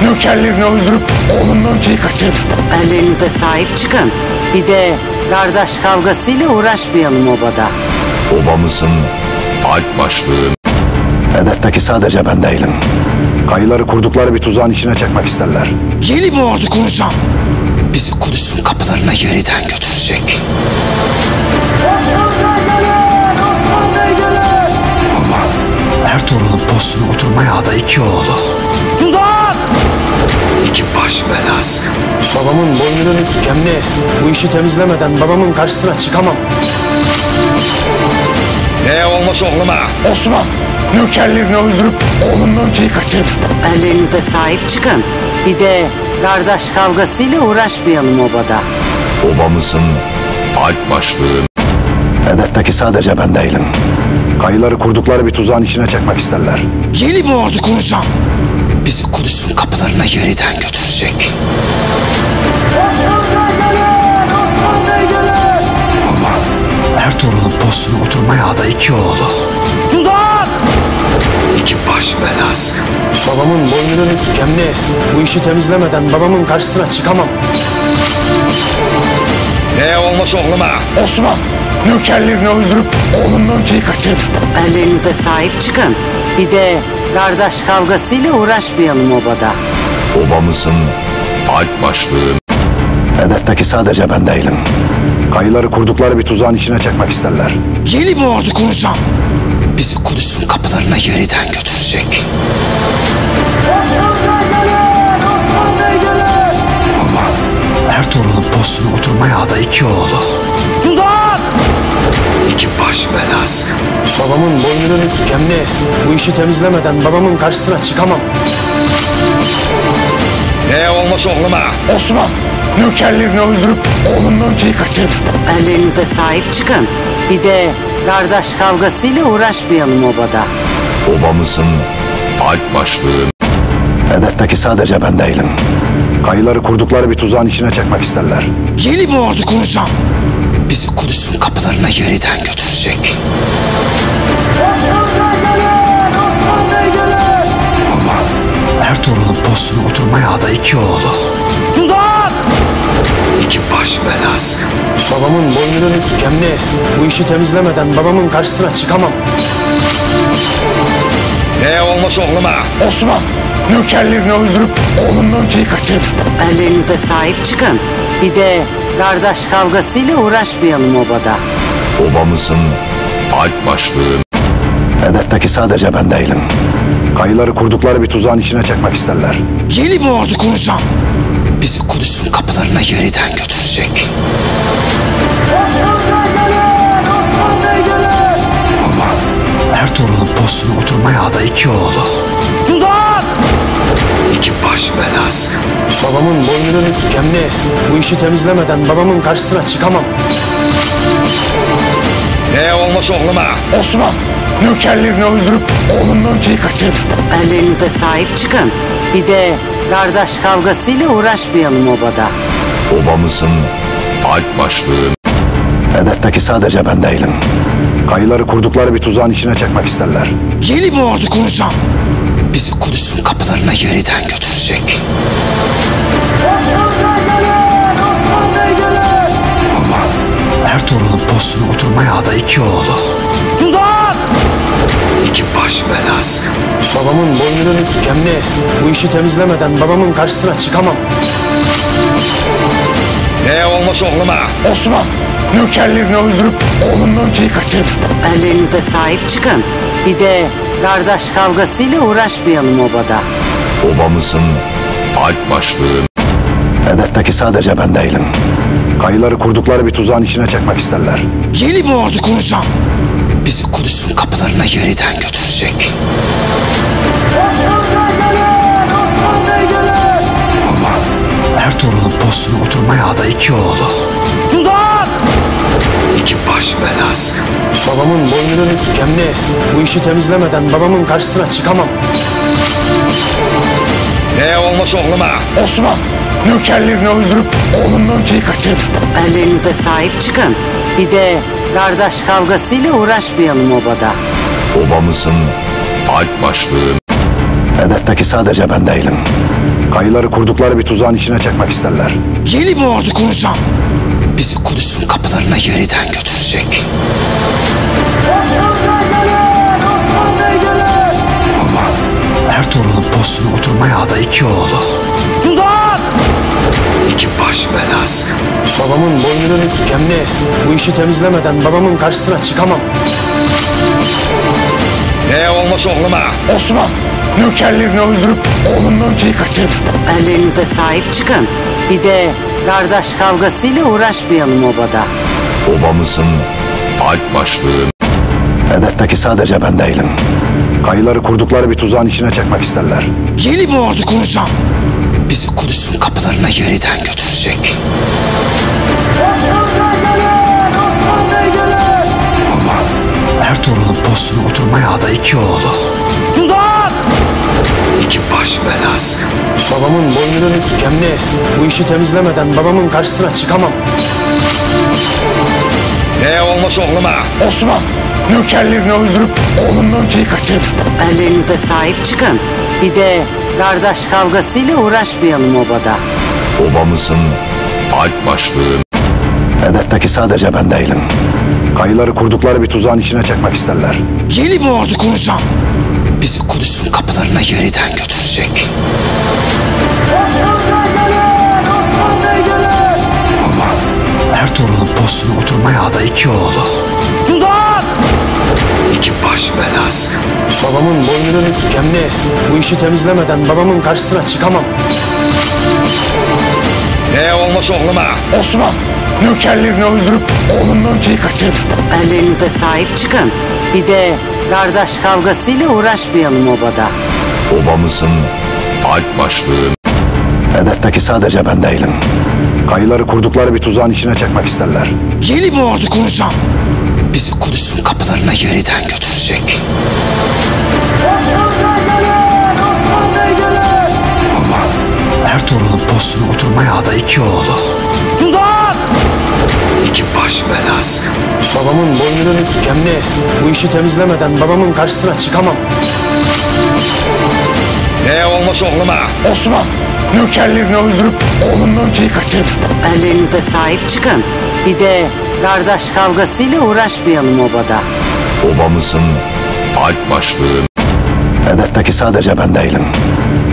nökerlerini öldürüp oğlum Mönke'yi kaçırdı. Ellerinize sahip çıkın. Bir de kardeş kavgasıyla uğraşmayalım obada. Obamızın alp başlığın. Hedefteki sadece ben değilim. Kayıları kurdukları bir tuzağın içine çekmek isterler. Yeni bir ordu kuracağım. Bizi Kudüs'ün kapılarına yeniden götürecek. Baba, Ertuğrul'un postuna oturmaya aday 2 oğlu. Tuzak! 2 baş belası. Babamın boynunun kemli. Bu işi temizlemeden babamın karşısına çıkamam. Ne olmuş oğluma? Osman, nökerlerini öldürüp oğlum Mönke'yi kaçırdı. Ellerinize sahip çıkın. Bir de kardeş kavgasıyla uğraşmayalım obada. Obamızın alp başlığın. Hedefteki sadece ben değilim. Kayıları kurdukları bir tuzağın içine çekmek isterler. Yeni bir ordu kuracağım. Bizi Kudüs'ün kapılarına yeniden götürecek. Baba, Ertuğrul'un postuna oturmaya aday 2 oğlu. Tuzak! 2 baş belası. Babamın boynunun kemli. Bu işi temizlemeden babamın karşısına çıkamam. Ne olmuş oğluma? Osman, nökerlerini öldürüp oğlum Mönke'yi kaçırdı. Ellerinize sahip çıkın. Bir de kardeş kavgasıyla uğraşmayalım obada. Obamızın alp başlığın. Hedefteki sadece ben değilim. Kayıları kurdukları bir tuzağın içine çekmek isterler. Yeni bir ordu kuracağım. Bizi Kudüs'ün kapılarına yeniden götürecek. Baba, Ertuğrul'un postuna oturmaya aday 2 oğlu. Tuzak! 2 baş belası. Babamın boynunun kemli. Bu işi temizlemeden babamın karşısına çıkamam. Ne olmuş oğluma? Osman, nökerlerini öldürüp oğlum Mönke'yi kaçırdı. Ellerinize sahip çıkın. Bir de kardeş kavgasıyla uğraşmayalım obada. Obamızın alp başlığın. Hedefteki sadece ben değilim. Kayıları kurdukları bir tuzağın içine çekmek isterler. Yeni bir ordu kuracağım. Bizi Kudüs'ün kapılarına yeniden götürecek. Baba, Ertuğrul'un postuna oturmaya aday 2 oğlu. Tuzak! 2 baş belası. Babamın boynunun kemli. Bu işi temizlemeden babamın karşısına çıkamam. Ne olmuş oğluma? Osman, nökerlerini öldürüp oğlum Mönke'yi kaçırdı. Ellerinize sahip çıkın. Bir de kardeş kavgasıyla uğraşmayalım obada. Obamızın alp başlığın. Hedefteki sadece ben değilim. Kayıları kurdukları bir tuzağın içine çekmek isterler. Yeni bir ordu kuracağım. Bizi Kudüs'ün kapılarına yeniden götürecek. Baba, Ertuğrul'un postuna oturmaya aday 2 oğlu. Tuzak! 2 baş belası. Babamın boynunun kemli. Bu işi temizlemeden babamın karşısına çıkamam. Ne olmuş oğluma? Osman, nökerlerini öldürüp oğlum Mönke'yi kaçırdı. Ellerinize sahip çıkın. Bir de kardeş kavgasıyla uğraşmayalım obada. Obamızın alp başlığın. Hedefteki sadece ben değilim. Kayıları kurdukları bir tuzağın içine çekmek isterler. Yeni bir ordu kuracağım. Bizi Kudüs'ün kapılarına yeniden götürecek. Baba, Ertuğrul'un postuna oturmaya aday 2 oğlu. Tuzak! 2 baş belası. Babamın boynunun kemli. Bu işi temizlemeden babamın karşısına çıkamam. Ne olmuş oğluma? Osman, nökerlerini öldürüp oğlum Mönke'yi kaçırdı. Ellerinize sahip çıkın. Bir de kardeş kavgasıyla uğraşmayalım obada. Obamızın alp başlığın. Hedefteki sadece ben değilim. Kayıları kurdukları bir tuzağın içine çekmek isterler. Yeni bir ordu kuracağım. Bizi Kudüs'ün kapılarına yeniden götürecek. Ertuğrul'un postuna oturmaya aday iki oğlu. Tuzak! İki baş belası. Babamın boynunun kemli. Bu işi temizlemeden babamın karşısına çıkamam. Ne olmuş oğluma? Osman, nökerlerini öldürüp oğlum Mönke'yi kaçırdı. Ellerinize sahip çıkın. Bir de kardeş kavgasıyla uğraşmayalım obada. Obamızın alp başlığı. Hedefteki sadece ben değilim. Kayıları kurdukları bir tuzağın içine çekmek isterler. Yeni bir ordu kuracağım. Bizi Kudüs'ün kapılarına yeniden götürecek. Baba, Ertuğrul'un postuna oturmaya aday iki oğlu. Tuzak! İki baş belası. Babamın boynunun kemli. Bu işi temizlemeden babamın karşısına çıkamam. Ne olmuş oğluma? Osman, nökerlerini öldürüp oğlum Mönke'yi kaçırdı. Ellerinize sahip çıkın. Bir de kardeş kavgasıyla uğraşmayalım obada. Obamızın alp başlığı. Hedefteki sadece ben değilim. Kayıları kurdukları bir tuzağın içine çekmek isterler. Yeni bir ordu kuracağım. Bizi Kudüs'ün kapılarına yeniden götürecek. Baba, Ertuğrul'un postuna oturmaya aday iki oğlu. Tuzak! İki baş belası. Babamın boynunun kemli. Bu işi temizlemeden babamın karşısına çıkamam. Ne olmuş oğluma? Osman, nökerlerini öldürüp oğlum Mönke'yi kaçırdı. Ellerinize sahip çıkın. Bir de kardeş kavgasıyla uğraşmayalım obada. Obamızın alp başlığı. Hedefteki sadece ben değilim. Kayıları kurdukları bir tuzağın içine çekmek isterler. Yeni bir ordu kuracağım. Bizi Kudüs'ün kapılarına yeniden götürecek. Baba, Ertuğrul'un postuna oturmaya aday iki oğlu. Tuzak! İki baş belası. Babamın boynunun kemli. Bu işi temizlemeden babamın karşısına çıkamam. Ne olmuş oğluma? Osman, nökerlerini öldürüp oğlum Mönke'yi kaçırdı. Ellerinize sahip çıkın. Bir de kardeş kavgasıyla uğraşmayalım obada. Obamızın alp başlığı. Hedefteki sadece ben değilim. Kayıları kurdukları bir tuzağın içine çekmek isterler. Yeni bir ordu kuracağım. Bizi Kudüs'ün kapılarına yeniden götürecek. Baba, Ertuğrul'un postuna oturmaya aday iki oğlu. Tuzak! İki baş belası. Babamın boynunun kemli. Bu işi temizlemeden babamın karşısına çıkamam. Ne olmuş oğluma? Osman, nökerlerini öldürüp oğlum Mönke'yi kaçırdı. Ellerinize sahip çıkın. Bir de kardeş kavgasıyla uğraşmayalım obada. Obamızın alp başlığı. Hedefteki sadece ben değilim.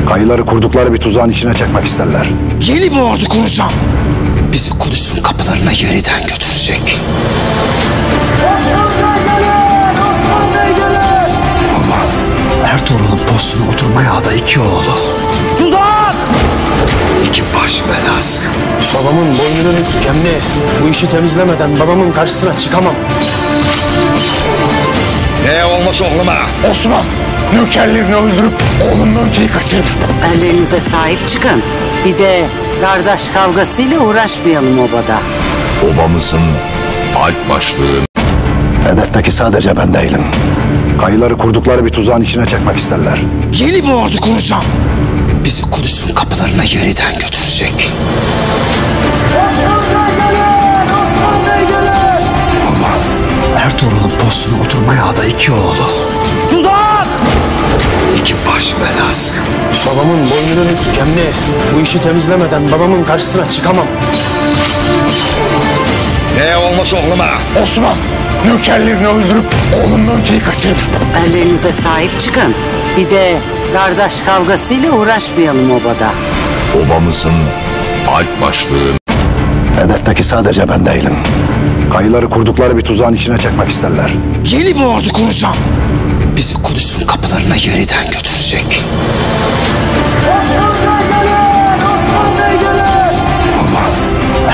Kayıları kurdukları bir tuzağın içine çekmek isterler. Yeni bir ordu kuracağım. Bizi Kudüs'ün kapılarına yeniden götürecek. Baba, Ertuğrul'un postuna oturmaya aday iki oğlu. Tuzak! İki baş belası. Babamın boynunun kemli. Bu işi temizlemeden babamın karşısına çıkamam. Ne olmuş oğluma? Osman, nökerlerini öldürüp oğlum Mönke'yi kaçırdı. Ellerinize sahip çıkın. Bir de kardeş kavgasıyla uğraşmayalım obada. Obamızın alp başlığı. Hedefteki sadece ben değilim. Kayıları kurdukları bir tuzağın içine çekmek isterler. Yeni bir ordu kuracağım. Bizi Kudüs'ün kapılarına yeniden götürecek. Baba, Ertuğrul'un postuna oturmaya aday iki oğlu. Tuzak! İki baş belası. Babamın boynunun kemli. Bu işi temizlemeden babamın karşısına çıkamam. Ne olmuş oğluma? Osman, nökerlerini öldürüp oğlum Mönke'yi kaçırdı. Ellerinize sahip çıkın. Bir de kardeş kavgasıyla uğraşmayalım obada. Obamızın alp başlığı. Hedefteki sadece ben değilim. Kayıları kurdukları bir tuzağın içine çekmek isterler. Yeni bir ordu kuracağım. Bizi Kudüs'ün kapılarına yeniden götürecek. Baba,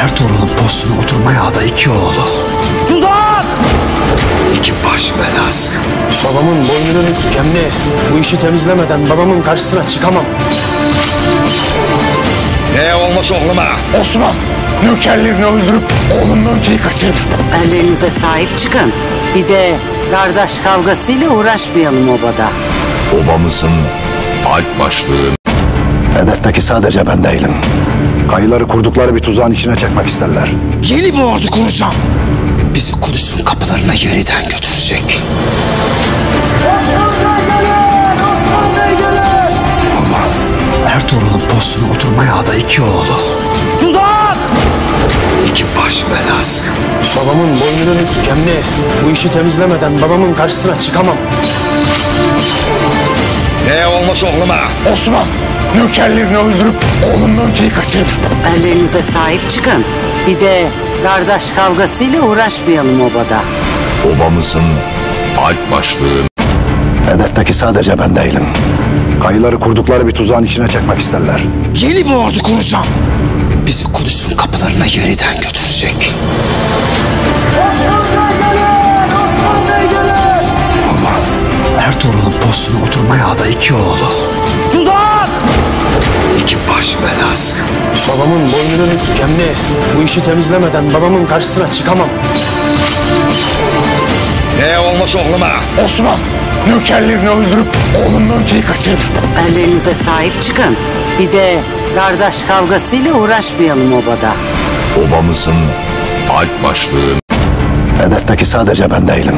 Ertuğrul'un postuna oturmaya aday iki oğlu. Tuzak! İki baş belası. Babamın boynunun kemli. Bu işi temizlemeden babamın karşısına çıkamam. Ne olmuş oğluma? Osman, nökerlerini öldürüp oğlumla ülkeyi kaçırdı. Ellerinize sahip çıkın. Bir de kardeş kavgasıyla uğraşmayalım obada. Obamızın alp başlığın. Hedefteki sadece ben değilim. Kayıları kurdukları bir tuzağın içine çekmek isterler. Yeni bir ordu kuracağım. Bizi Kudüs'ün kapılarına yeniden götürecek. Baba, Ertuğrul'un postuna oturmaya aday 2 oğlu. Tuzak! 2 baş belası. Babamın boynunun kemli. Bu işi temizlemeden babamın karşısına çıkamam. Ne olmuş oğluma? Osman, nökerlerini öldürüp oğlumla ülkeyi kaçırdı. Ellerinize sahip çıkın. Bir de kardeş kavgasıyla uğraşmayalım obada. Obamızın alp başlığın. Hedefteki sadece ben değilim. Kayıları kurdukları bir tuzağın içine çekmek isterler. Yeni bir ordu kuracağım. Bizi Kudüs'ün kapılarına yeniden götürecek. Baba, Ertuğrul'un postuna oturmaya aday 2 oğlu. Tuzak! 2 baş belası. Babamın boynunun kemli. Bu işi temizlemeden babamın karşısına çıkamam. Ne olmuş oğluma? Osman, nökerlerini öldürüp oğlumla ülkeyi kaçırdı. Ellerinize sahip çıkın. Bir de kardeş kavgasıyla uğraşmayalım obada. Obamızın alp başlığın. Hedefteki sadece ben değilim.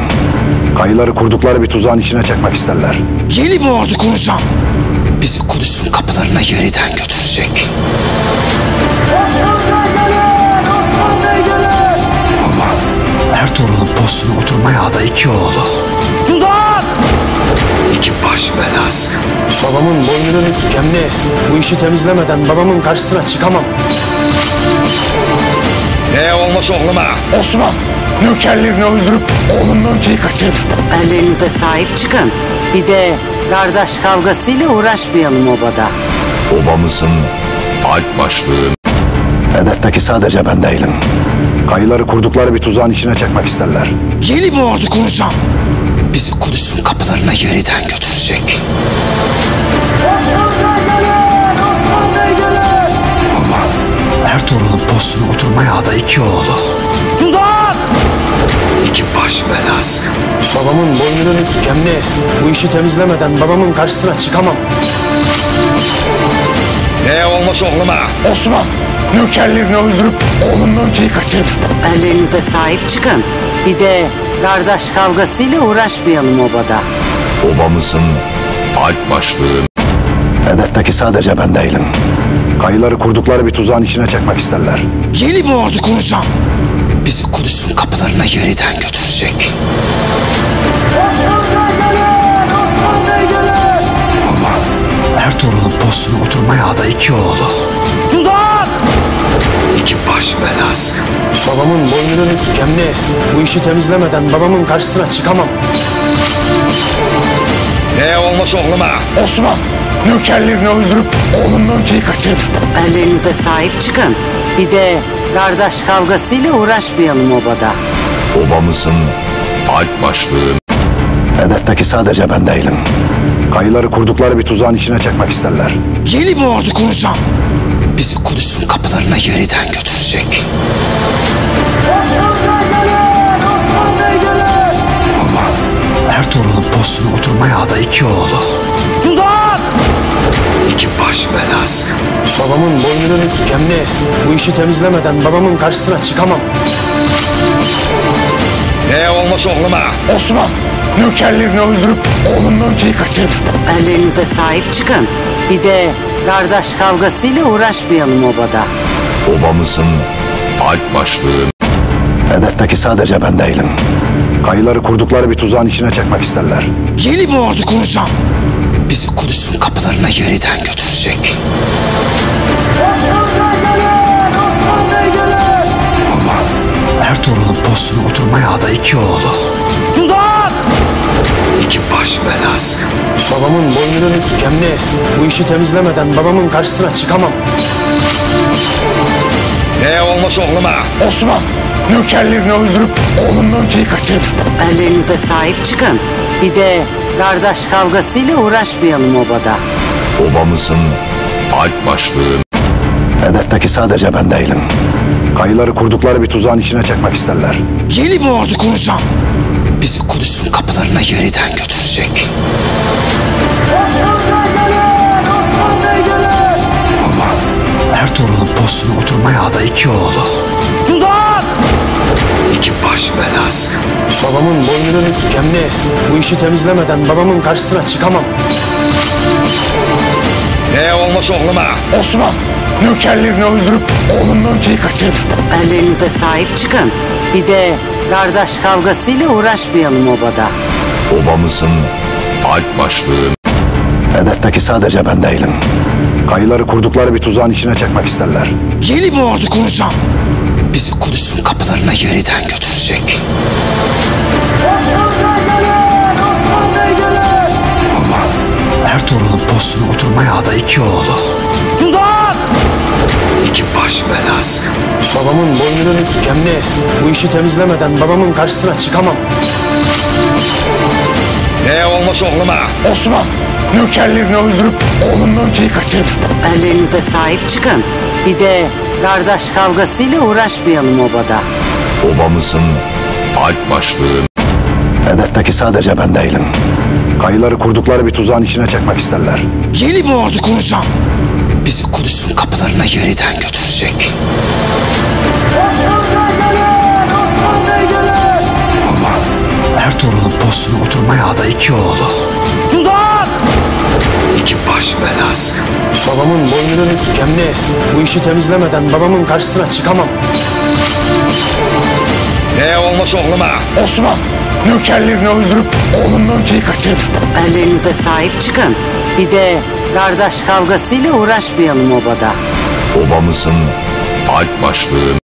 Kayıları kurdukları bir tuzağın içine çekmek isterler. Yeni bir ordu kuracağım. Bizi Kudüs'ün kapılarına yeniden götürecek. Baba, Ertuğrul'un postuna oturmaya aday 2 oğlu. Tuzak! 2 baş belası. Babamın boynunun kemli. Bu işi temizlemeden babamın karşısına çıkamam. Ne olmuş oğluma? Osman, nökerlerini öldürüp oğlumla ülkeyi kaçırdı. Ellerinize sahip çıkın. Bir de kardeş kavgasıyla uğraşmayalım obada. Obamızın alp başlığın. Hedefteki sadece ben değilim. Kayıları kurdukları bir tuzağın içine çekmek isterler. Yeni bir ordu kuracağım. Bizi Kudüs'ün kapılarına yeniden götürecek. Baba, Ertuğrul'un postuna oturmaya aday 2 oğlu. Tuzak! 2 baş belası. Babamın boynunun kemli. Bu işi temizlemeden babamın karşısına çıkamam. Ne olmuş oğluma? Osman, nökerlerini öldürüp oğlumla ülkeyi kaçırdı. Ellerinize sahip çıkın. Bir de kardeş kavgasıyla uğraşmayalım obada. Obamızın alp başlığın. Hedefteki sadece ben değilim. Kayıları kurdukları bir tuzağın içine çekmek isterler. Yeni bir ordu kuracağım. Bizi Kudüs'ün kapılarına yeniden götürecek. Baba, Ertuğrul'un postuna oturmaya aday 2 oğlu. Tuzak! 2 baş belası. Babamın boynunun kemli. Bu işi temizlemeden babamın karşısına çıkamam. Ne olmuş oğluma? Osman, nökerlerini öldürüp oğlumla ülkeyi kaçırdı. Ellerinize sahip çıkın. Bir de kardeş kavgasıyla uğraşmayalım obada. Obamızın alp başlığın. Hedefteki sadece ben değilim. Kayıları kurdukları bir tuzağın içine çekmek isterler. Yeni bir ordu kuracağım. Bizi Kudüs'ün kapılarına yeniden götürecek. Baba, Ertuğrul'un postuna oturmaya aday 2 oğlu. Tuzak! 2 baş belası. Babamın boynunun kemli. Bu işi temizlemeden babamın karşısına çıkamam. Ne olmuş oğluma? Osman, nökerlerini öldürüp oğlumla ülkeyi kaçırdı. Ellerinize sahip çıkın. Bir de kardeş kavgasıyla uğraşmayalım obada. Obamızın alp başlığın. Hedefteki sadece ben değilim. Kayıları kurdukları bir tuzağın içine çekmek isterler. Yeni bir ordu kuracağım. Bizi Kudüs'ün kapılarına yeniden götürecek. Baba, Ertuğrul'un postuna oturmaya aday 2 oğlu. Tuzak! 2 baş belası. Babamın boynunun kemli. Bu işi temizlemeden babamın karşısına çıkamam. Ne olmuş oğluma? Osman, nökerlerini öldürüp oğlumla ülkeyi kaçırdı. Ellerinize sahip çıkın. Bir de kardeş kavgasıyla uğraşmayalım obada. Obamızın alp başlığın. Hedefteki sadece ben değilim. Kayıları kurdukları bir tuzağın içine çekmek isterler. Yeni bir ordu kuracağım. Bizi Kudüs'ün kapılarına yeniden götürecek. Baba, Ertuğrul'un postuna oturmaya aday 2 oğlu. Tuzak! 2 baş belası. Babamın boynunun kemli. Bu işi temizlemeden babamın karşısına çıkamam. Neye olmuş oğluma? Osman, nökerlerini öldürüp oğlum Mönke'yi kaçırdı. Ellerinize sahip çıkın. Bir de kardeş kavgasıyla uğraşmayalım obada. Obamızın alp başlığı. Hedefteki sadece ben değilim. Kayıları kurdukları bir tuzağın içine çekmek isterler. Yeni bir ordu kuracağım. Bizi Kudüs'ün kapılarına yeniden götürecek. Baba, Ertuğrul'un postuna oturmaya aday 2 oğlu. Tuzak! 2 baş belası. Babamın boynunun kemli. Bu işi temizlemeden babamın karşısına çıkamam. Neye olmuş oğluma? Osman, nökerlerini öldürüp oğlum Mönke'yi kaçırdı. Ellerinize sahip çıkın. Bir de kardeş kavgasıyla uğraşmayalım obada. Obamızın alp başlığı. Hedefteki sadece ben değilim. Kayıları kurdukları bir tuzağın içine çekmek isterler. Yeni bir ordu kuracağım. Bizi Kudüs'ün kapılarına yeniden götürecek. Baba, Ertuğrul'un postuna oturmaya aday 2 oğlu. Tuzak! 2 baş belası. Babamın boynunun kemli. Bu işi temizlemeden babamın karşısına çıkamam. Neye olmuş oğluma? Osman, nökerlerini öldürüp oğlum Mönke'yi kaçırdı. Ellerinize sahip çıkın. Bir de kardeş kavgasıyla uğraşmayalım obada. Obamızın alp başlığı.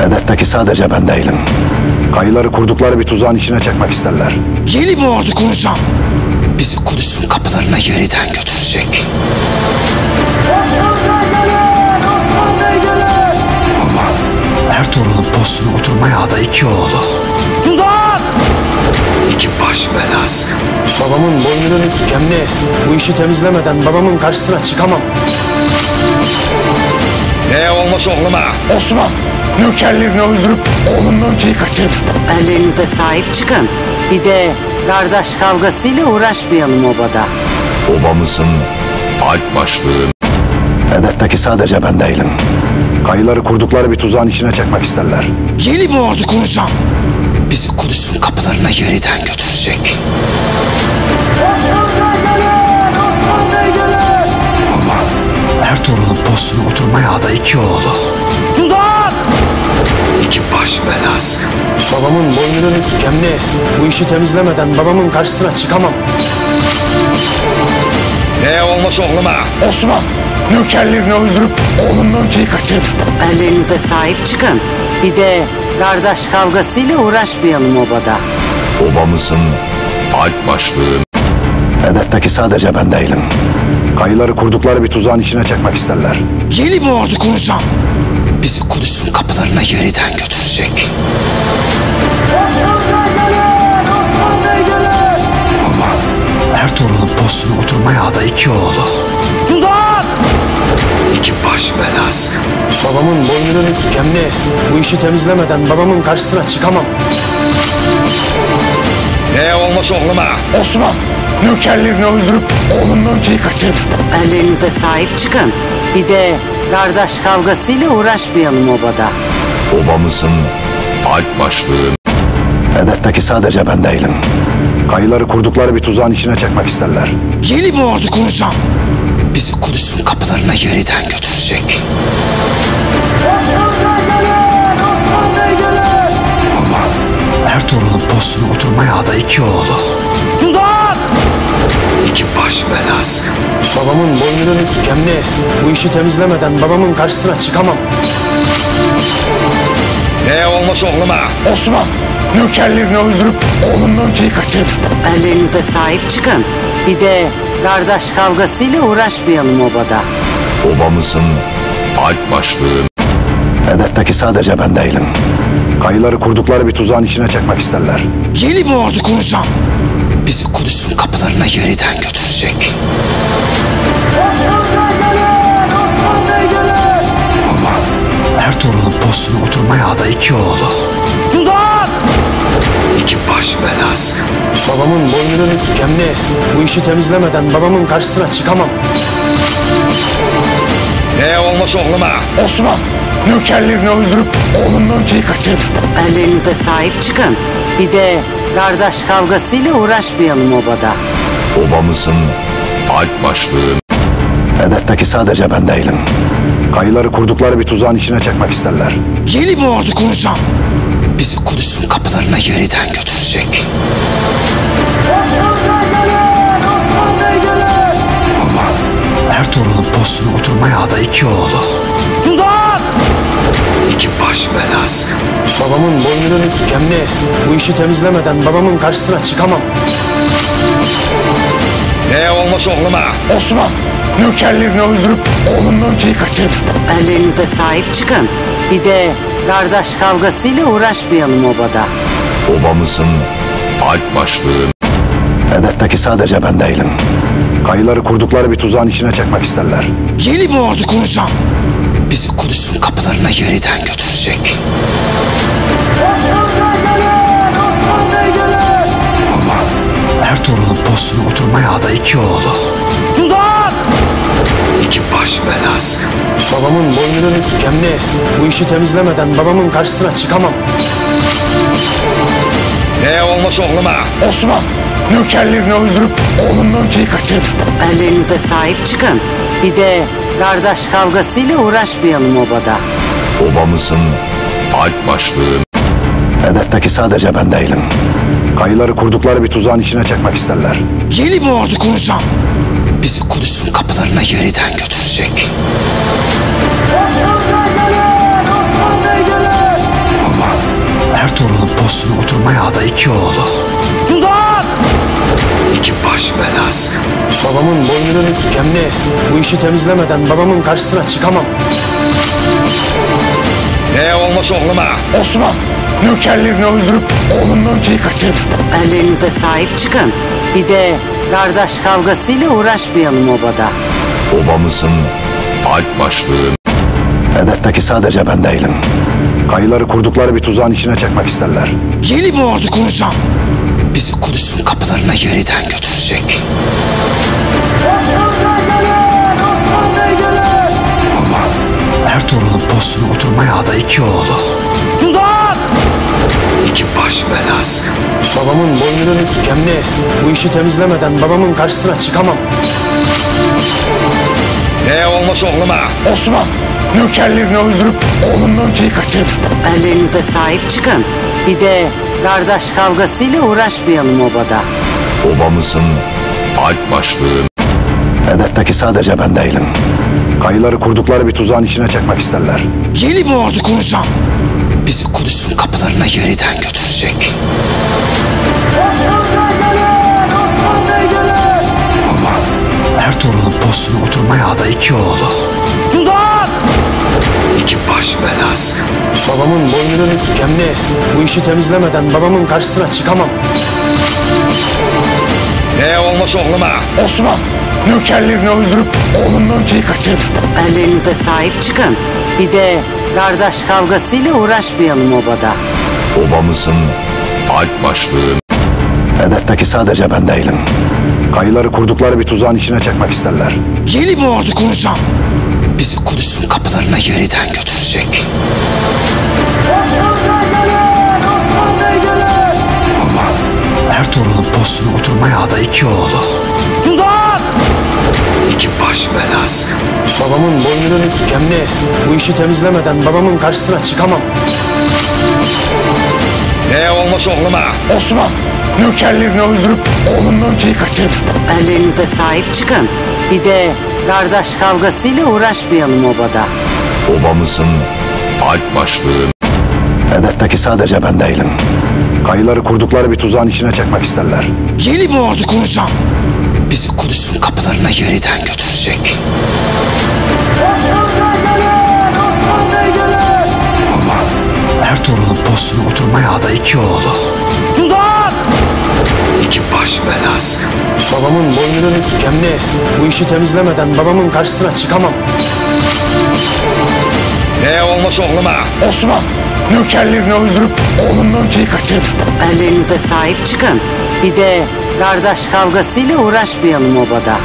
Hedefteki sadece ben değilim. Kayıları kurdukları bir tuzağın içine çekmek isterler. Yeni bir ordu kuracağım. Bizi Kudüs'ün kapılarına yeniden götürecek. Baba, Ertuğrul'un postuna oturmaya aday 2 oğlu. Tuzak! 2 baş belası. Babamın boynunun kemli. Bu işi temizlemeden babamın karşısına çıkamam. Neye olmuş oğluma? Osman, nökerlerini öldürüp oğlum Mönke'yi kaçırdı. Ellerinize sahip çıkın. Bir de kardeş kavgasıyla uğraşmayalım obada. Obamızın alp başlığı. Hedefteki sadece ben değilim. Kayıları kurdukları bir tuzağın içine çekmek isterler. Yeni bir ordu kuracağım. Bizi Kudüs'ün kapılarına yeniden götürecek. Baba, Ertuğrul'un postuna oturmaya aday 2 oğlu. Tuzak! 2 baş belası. Babamın boynunun kemli. Bu işi temizlemeden babamın karşısına çıkamam. Neye olmuş oğluma? Osman, nökerlerini öldürüp oğlum Mönke'yi kaçırdı. Ellerinize sahip çıkın. Bir de kardeş kavgasıyla uğraşmayalım obada. Obamızın alp başlığı. Hedefteki sadece ben değilim. Kayıları kurdukları bir tuzağın içine çekmek isterler. Yeni bir ordu kuracağım. Bizi Kudüs'ün kapılarına yeniden götürecek. Baba, Ertuğrul'un postuna oturmaya aday 2 oğlu. Tuzak! 2 baş belası. Babamın boynunun kemli. Bu işi temizlemeden babamın karşısına çıkamam. Neye olmuş oğluma? Osman, nökerlerini öldürüp oğlum Mönke'yi kaçırdı. Ellerinize sahip çıkın. Bir de kardeş kavgasıyla uğraşmayalım obada. Obamızın alp başlığı. Hedefteki sadece ben değilim. Kayıları kurdukları bir tuzağın içine çekmek isterler. Yeni bir ordu kuracağım. Bizi Kudüs'ün kapılarına yeniden götürecek. Baba, Ertuğrul'un postuna oturmaya aday 2 oğlu. Tuzak! 2 baş belası. Babamın boynunun kemli. Bu işi temizlemeden babamın karşısına çıkamam. Neye olmuş oğluma? Osman, nökerlerini öldürüp oğlum Mönke'yi kaçırdı. Ellerinize sahip çıkın. Bir de kardeş kavgasıyla uğraşmayalım obada. Obamızın alp başlığı. Hedefteki sadece ben değilim. Kayıları kurdukları bir tuzağın içine çekmek isterler. Yeni bir ordu kuracağım. Bizi Kudüs'ün kapılarına yeniden götürecek. postuna oturmaya aday iki oğlu. Tuzak! İki baş belası. Babamın boynunu Kemli. Bu işi temizlemeden babamın karşısına çıkamam. Ne olmuş oğluma? Osman, nökerlerini öldürüp oğlum Nöke'yi kaçırdı. Ellerinize sahip çıkın. Bir de kardeş kavgasıyla uğraşmayalım obada. Obamızın alp başlığın. Hedefteki sadece ben değilim. Kayıları kurdukları bir tuzağın içine çekmek isterler. Yeni bir ordu kuracağım. Bizi Kudüs'ün kapılarına yeniden götürecek. Baba, Ertuğrul'un postuna oturmaya aday iki oğlu. Tuzak! İki baş belası. Babamın boynunu Kemli. Bu işi temizlemeden babamın karşısına çıkamam. Ne olmuş oğluma? Osman, nökerlerini öldürüp oğlum Nöke'yi kaçırdı. Ellerinize sahip çıkın. Bir de kardeş kavgasıyla uğraşmayalım obada. Obamızın alp başlığın. Hedefteki sadece ben değilim. Kayıları kurdukları bir tuzağın içine çekmek isterler. Yeni bir ordu kuracağım. Bizi Kudüs'ün kapılarına yeniden götürecek. Baba, Ertuğrul'un postuna oturmaya aday iki oğlu. Tuzak! İki baş belası. Babamın boynunu Kemli. Bu işi temizlemeden babamın karşısına çıkamam. Ne olmuş oğluma? Osman, nökerlerini öldürüp oğlum Nöke'yi kaçırdı. Ellerinize sahip çıkın. Bir de kardeş kavgasıyla uğraşmayalım obada. Obamızın alp başlığın. Hedefteki sadece ben değilim. Kayıları kurdukları bir tuzağın içine çekmek isterler. Yeni bir ordu kuracağım. Bizi Kudüs'ün kapılarına yeniden götürecek. Baba, Ertuğrul'un postuna oturmaya aday iki oğlu. Tuzak! İki baş belası. Babamın boynunu Kemli. Bu işi temizlemeden babamın karşısına çıkamam. Ne olmuş oğluma? Osman, nökerlerini öldürüp oğlum Nöke'yi kaçırdı. Ellerinize sahip çıkın. Bir de kardeş kavgasıyla uğraşmayalım obada. Obamızın alp başlığın. Hedefteki sadece ben değilim. Kayıları kurdukları bir tuzağın içine çekmek isterler. Yeni bir ordu kuracağım. Bizi Kudüs'ün kapılarına yeniden götürecek. Baba, Ertuğrul'un postuna oturmaya aday iki oğlu. Tuzak! İki baş belası. Babamın boynunu Kemli. Bu işi temizlemeden babamın karşısına çıkamam. Ne olmuş oğluma? Osman, nökerlerini öldürüp oğlum Nöke'yi kaçırdı. Ellerinize sahip çıkın. Bir de kardeş kavgasıyla uğraşmayalım obada. Obamızın alp başlığın. Hedefteki sadece ben değilim. Kayıları kurdukları bir tuzağın içine çekmek isterler. Yeni bir ordu kuracağım. Bizi Kudüs'ün kapılarına yeniden götürecek. Baba, Ertuğrul'un postuna oturmaya aday iki oğlu. Tuzak! İki baş belası. Babamın boynunu Kemli. Bu işi temizlemeden babamın karşısına çıkamam. Ne olmuş oğluma? Osman, nökerlerini öldürüp oğlum Nöke'yi kaçırdı. Ellerinize sahip çıkın. Bir de kardeş kavgasıyla uğraşmayalım obada. Obamızın alp başlığın. Hedefteki sadece ben değilim. Kayıları kurdukları bir tuzağın içine çekmek isterler. Yeni bir ordu kuracağım. Bizi Kudüs'ün kapılarına yeniden götürecek. Baba, Ertuğrul'un postuna oturmaya aday iki oğlu. Tuzak! İki baş belası. Babamın boynunu Kemli. Bu işi temizlemeden babamın karşısına çıkamam. Ne olmuş oğluma? Osman, nökerlerini öldürüp oğlum Nöke'yi kaçırdı. Ellerinize sahip çıkın. Bir de kardeş kavgasıyla uğraşmayalım obada. Obamızın alp başlığın. Hedefteki sadece ben değilim. Kayıları kurdukları bir tuzağın içine çekmek isterler. Yeni bir ordu kuracağım. Bizi Kudüs'ün kapılarına yeniden götürecek. Baba, Ertuğrul'un postuna oturmaya aday iki oğlu. Tuzak! İki baş belası. Babamın boynunu Kemli. Bu işi temizlemeden babamın karşısına çıkamam. Ne olmuş oğluma? Osman, nökerlerini öldürüp oğlum Nöke'yi kaçırdı. Ellerinize sahip çıkın. Bir de kardeş kavgasıyla uğraşmayalım obada.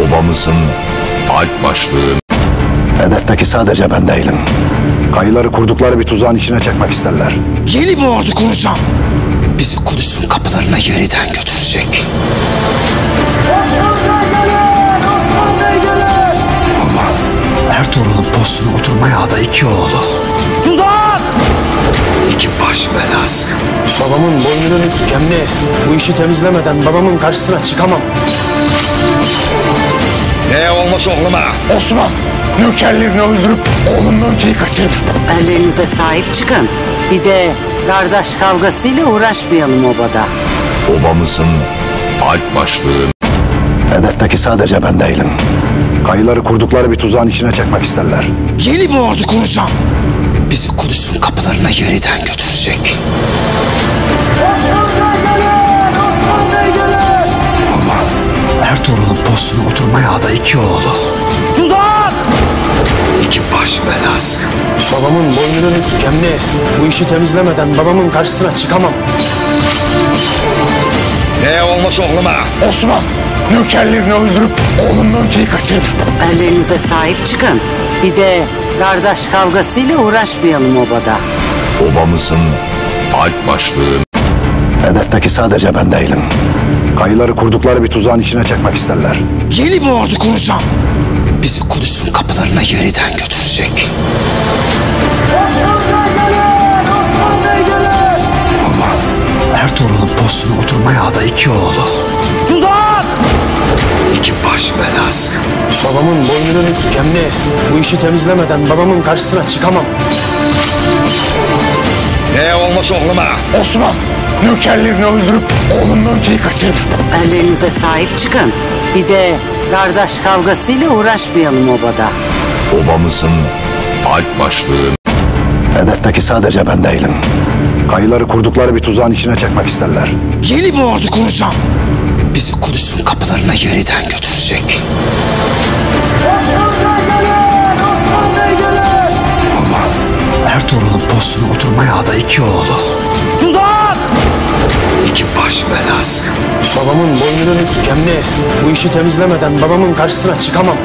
Obamızın alp başlığını Hedefteki sadece ben değilim. Kayıları kurdukları bir tuzağın içine çekmek isterler. Yeni bir ordu kuracağım. Bizi Kudüs'ün kapılarına yeniden götürecek. Baba, Ertuğrul'un postuna oturmaya aday 2 oğlu. Tuzak! 2 baş belası. Babamın boynunun kemli. Bu işi temizlemeden babamın karşısına çıkamam. Ne olmuş oğluma? Osman, nökerlerini öldürüp oğlum Nöke'yi kaçırdı. Ellerinize sahip çıkın. Bir de kardeş kavgasıyla uğraşmayalım obada. Obamızın alp başlığını Hedefteki sadece ben değilim. Kayıları kurdukları bir tuzağın içine çekmek isterler. Yeni bir ordu kuracağım. Bizi Kudüs'ün kapılarına yeniden götürecek. Baba, Ertuğrul'un postuna oturmaya aday 2 oğlu. Tuzak! 2 baş belası. Babamın boynunun kemli. Bu işi temizlemeden babamın karşısına çıkamam. Ne olmuş oğluma? Osman, nökerlerini öldürüp oğlum Nöke'yi kaçırdı. Ellerinize sahip çıkın. Bir de kardeş kavgasıyla uğraşmayalım obada. Obamızın alp başlığını Hedefteki sadece ben değilim. Kayıları kurdukları bir tuzağın içine çekmek isterler. Yeni bir ordu kuracağım. Bizi Kudüs'ün kapılarına yeniden götürecek. Baba, Ertuğrul'un postuna oturmaya aday 2 oğlu. Tuzak! 2 baş belası. Babamın boynunun kemli. Bu işi temizlemeden babamın karşısına çıkamam. Ne olmuş oğluma? Osman, nökerlerini öldürüp oğlum Nöke'yi kaçırdı. Ellerinize sahip çıkın. Bir de kardeş kavgasıyla uğraşmayalım obada. Obamızın alp başlığını Hedefteki sadece ben değilim. Kayıları kurdukları bir tuzağın içine çekmek isterler. Yeni bir ordu kuracağım. Bizi Kudüs'ün kapılarına yeniden götürecek. Baba, Ertuğrul'un postuna oturmaya aday 2 oğlu. Tuzak! 2 baş belası. Babamın boynunun kemli. Bu işi temizlemeden babamın karşısına çıkamam.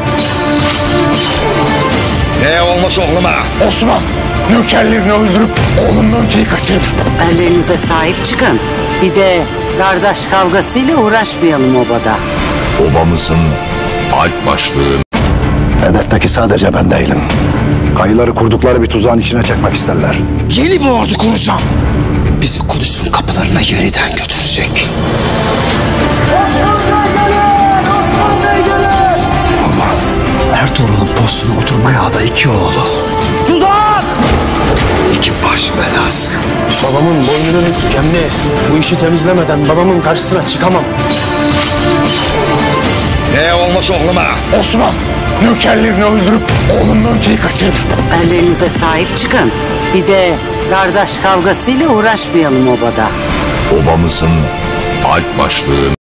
Ne olmuş oğluma? Osman, nökerlerini öldürüp oğlum Nöke'yi kaçırdı. Ellerinize sahip çıkın. Bir de kardeş kavgasıyla uğraşmayalım obada. Obamızın alp başlığını Hedefteki sadece ben değilim. Kayıları kurdukları bir tuzağın içine çekmek isterler. Yeni bir ordu kuracağım. Bizi Kudüs'ün kapılarına yeniden götürecek. Baba, Ertuğrul'un postuna oturmaya aday 2 oğlu. Tuzak! 2 baş belası. Babamın boynunun kemli. Bu işi temizlemeden babamın karşısına çıkamam. Ne olmuş oğluma? Osman, nökerlerini öldürüp oğlum Nöke'yi kaçırdı. Ellerinize sahip çıkın. Bir de kardeş kavgasıyla uğraşmayalım obada. Obamızın alp başlığını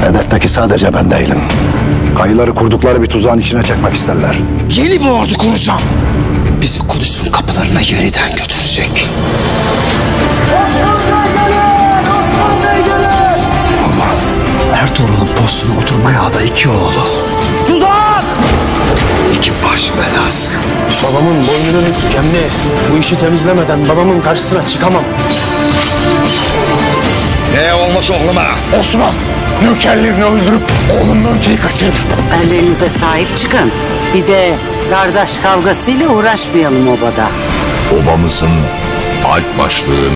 Hedefteki sadece ben değilim. Kayıları kurdukları bir tuzağın içine çekmek isterler. Yeni bir ordu kuracağım. Bizi Kudüs'ün kapılarına yeniden götürecek. Baba, Ertuğrul'un postuna oturmaya aday 2 oğlu. Tuzak! 2 baş belası. Babamın boynunun kemli. Bu işi temizlemeden babamın karşısına çıkamam. Ne olmuş oğluma? Osman, nökerlerini öldürüp oğlum Nöke'yi kaçırdı. Ellerinize sahip çıkın. Bir de kardeş kavgasıyla uğraşmayalım obada. Obamızın alp başlığını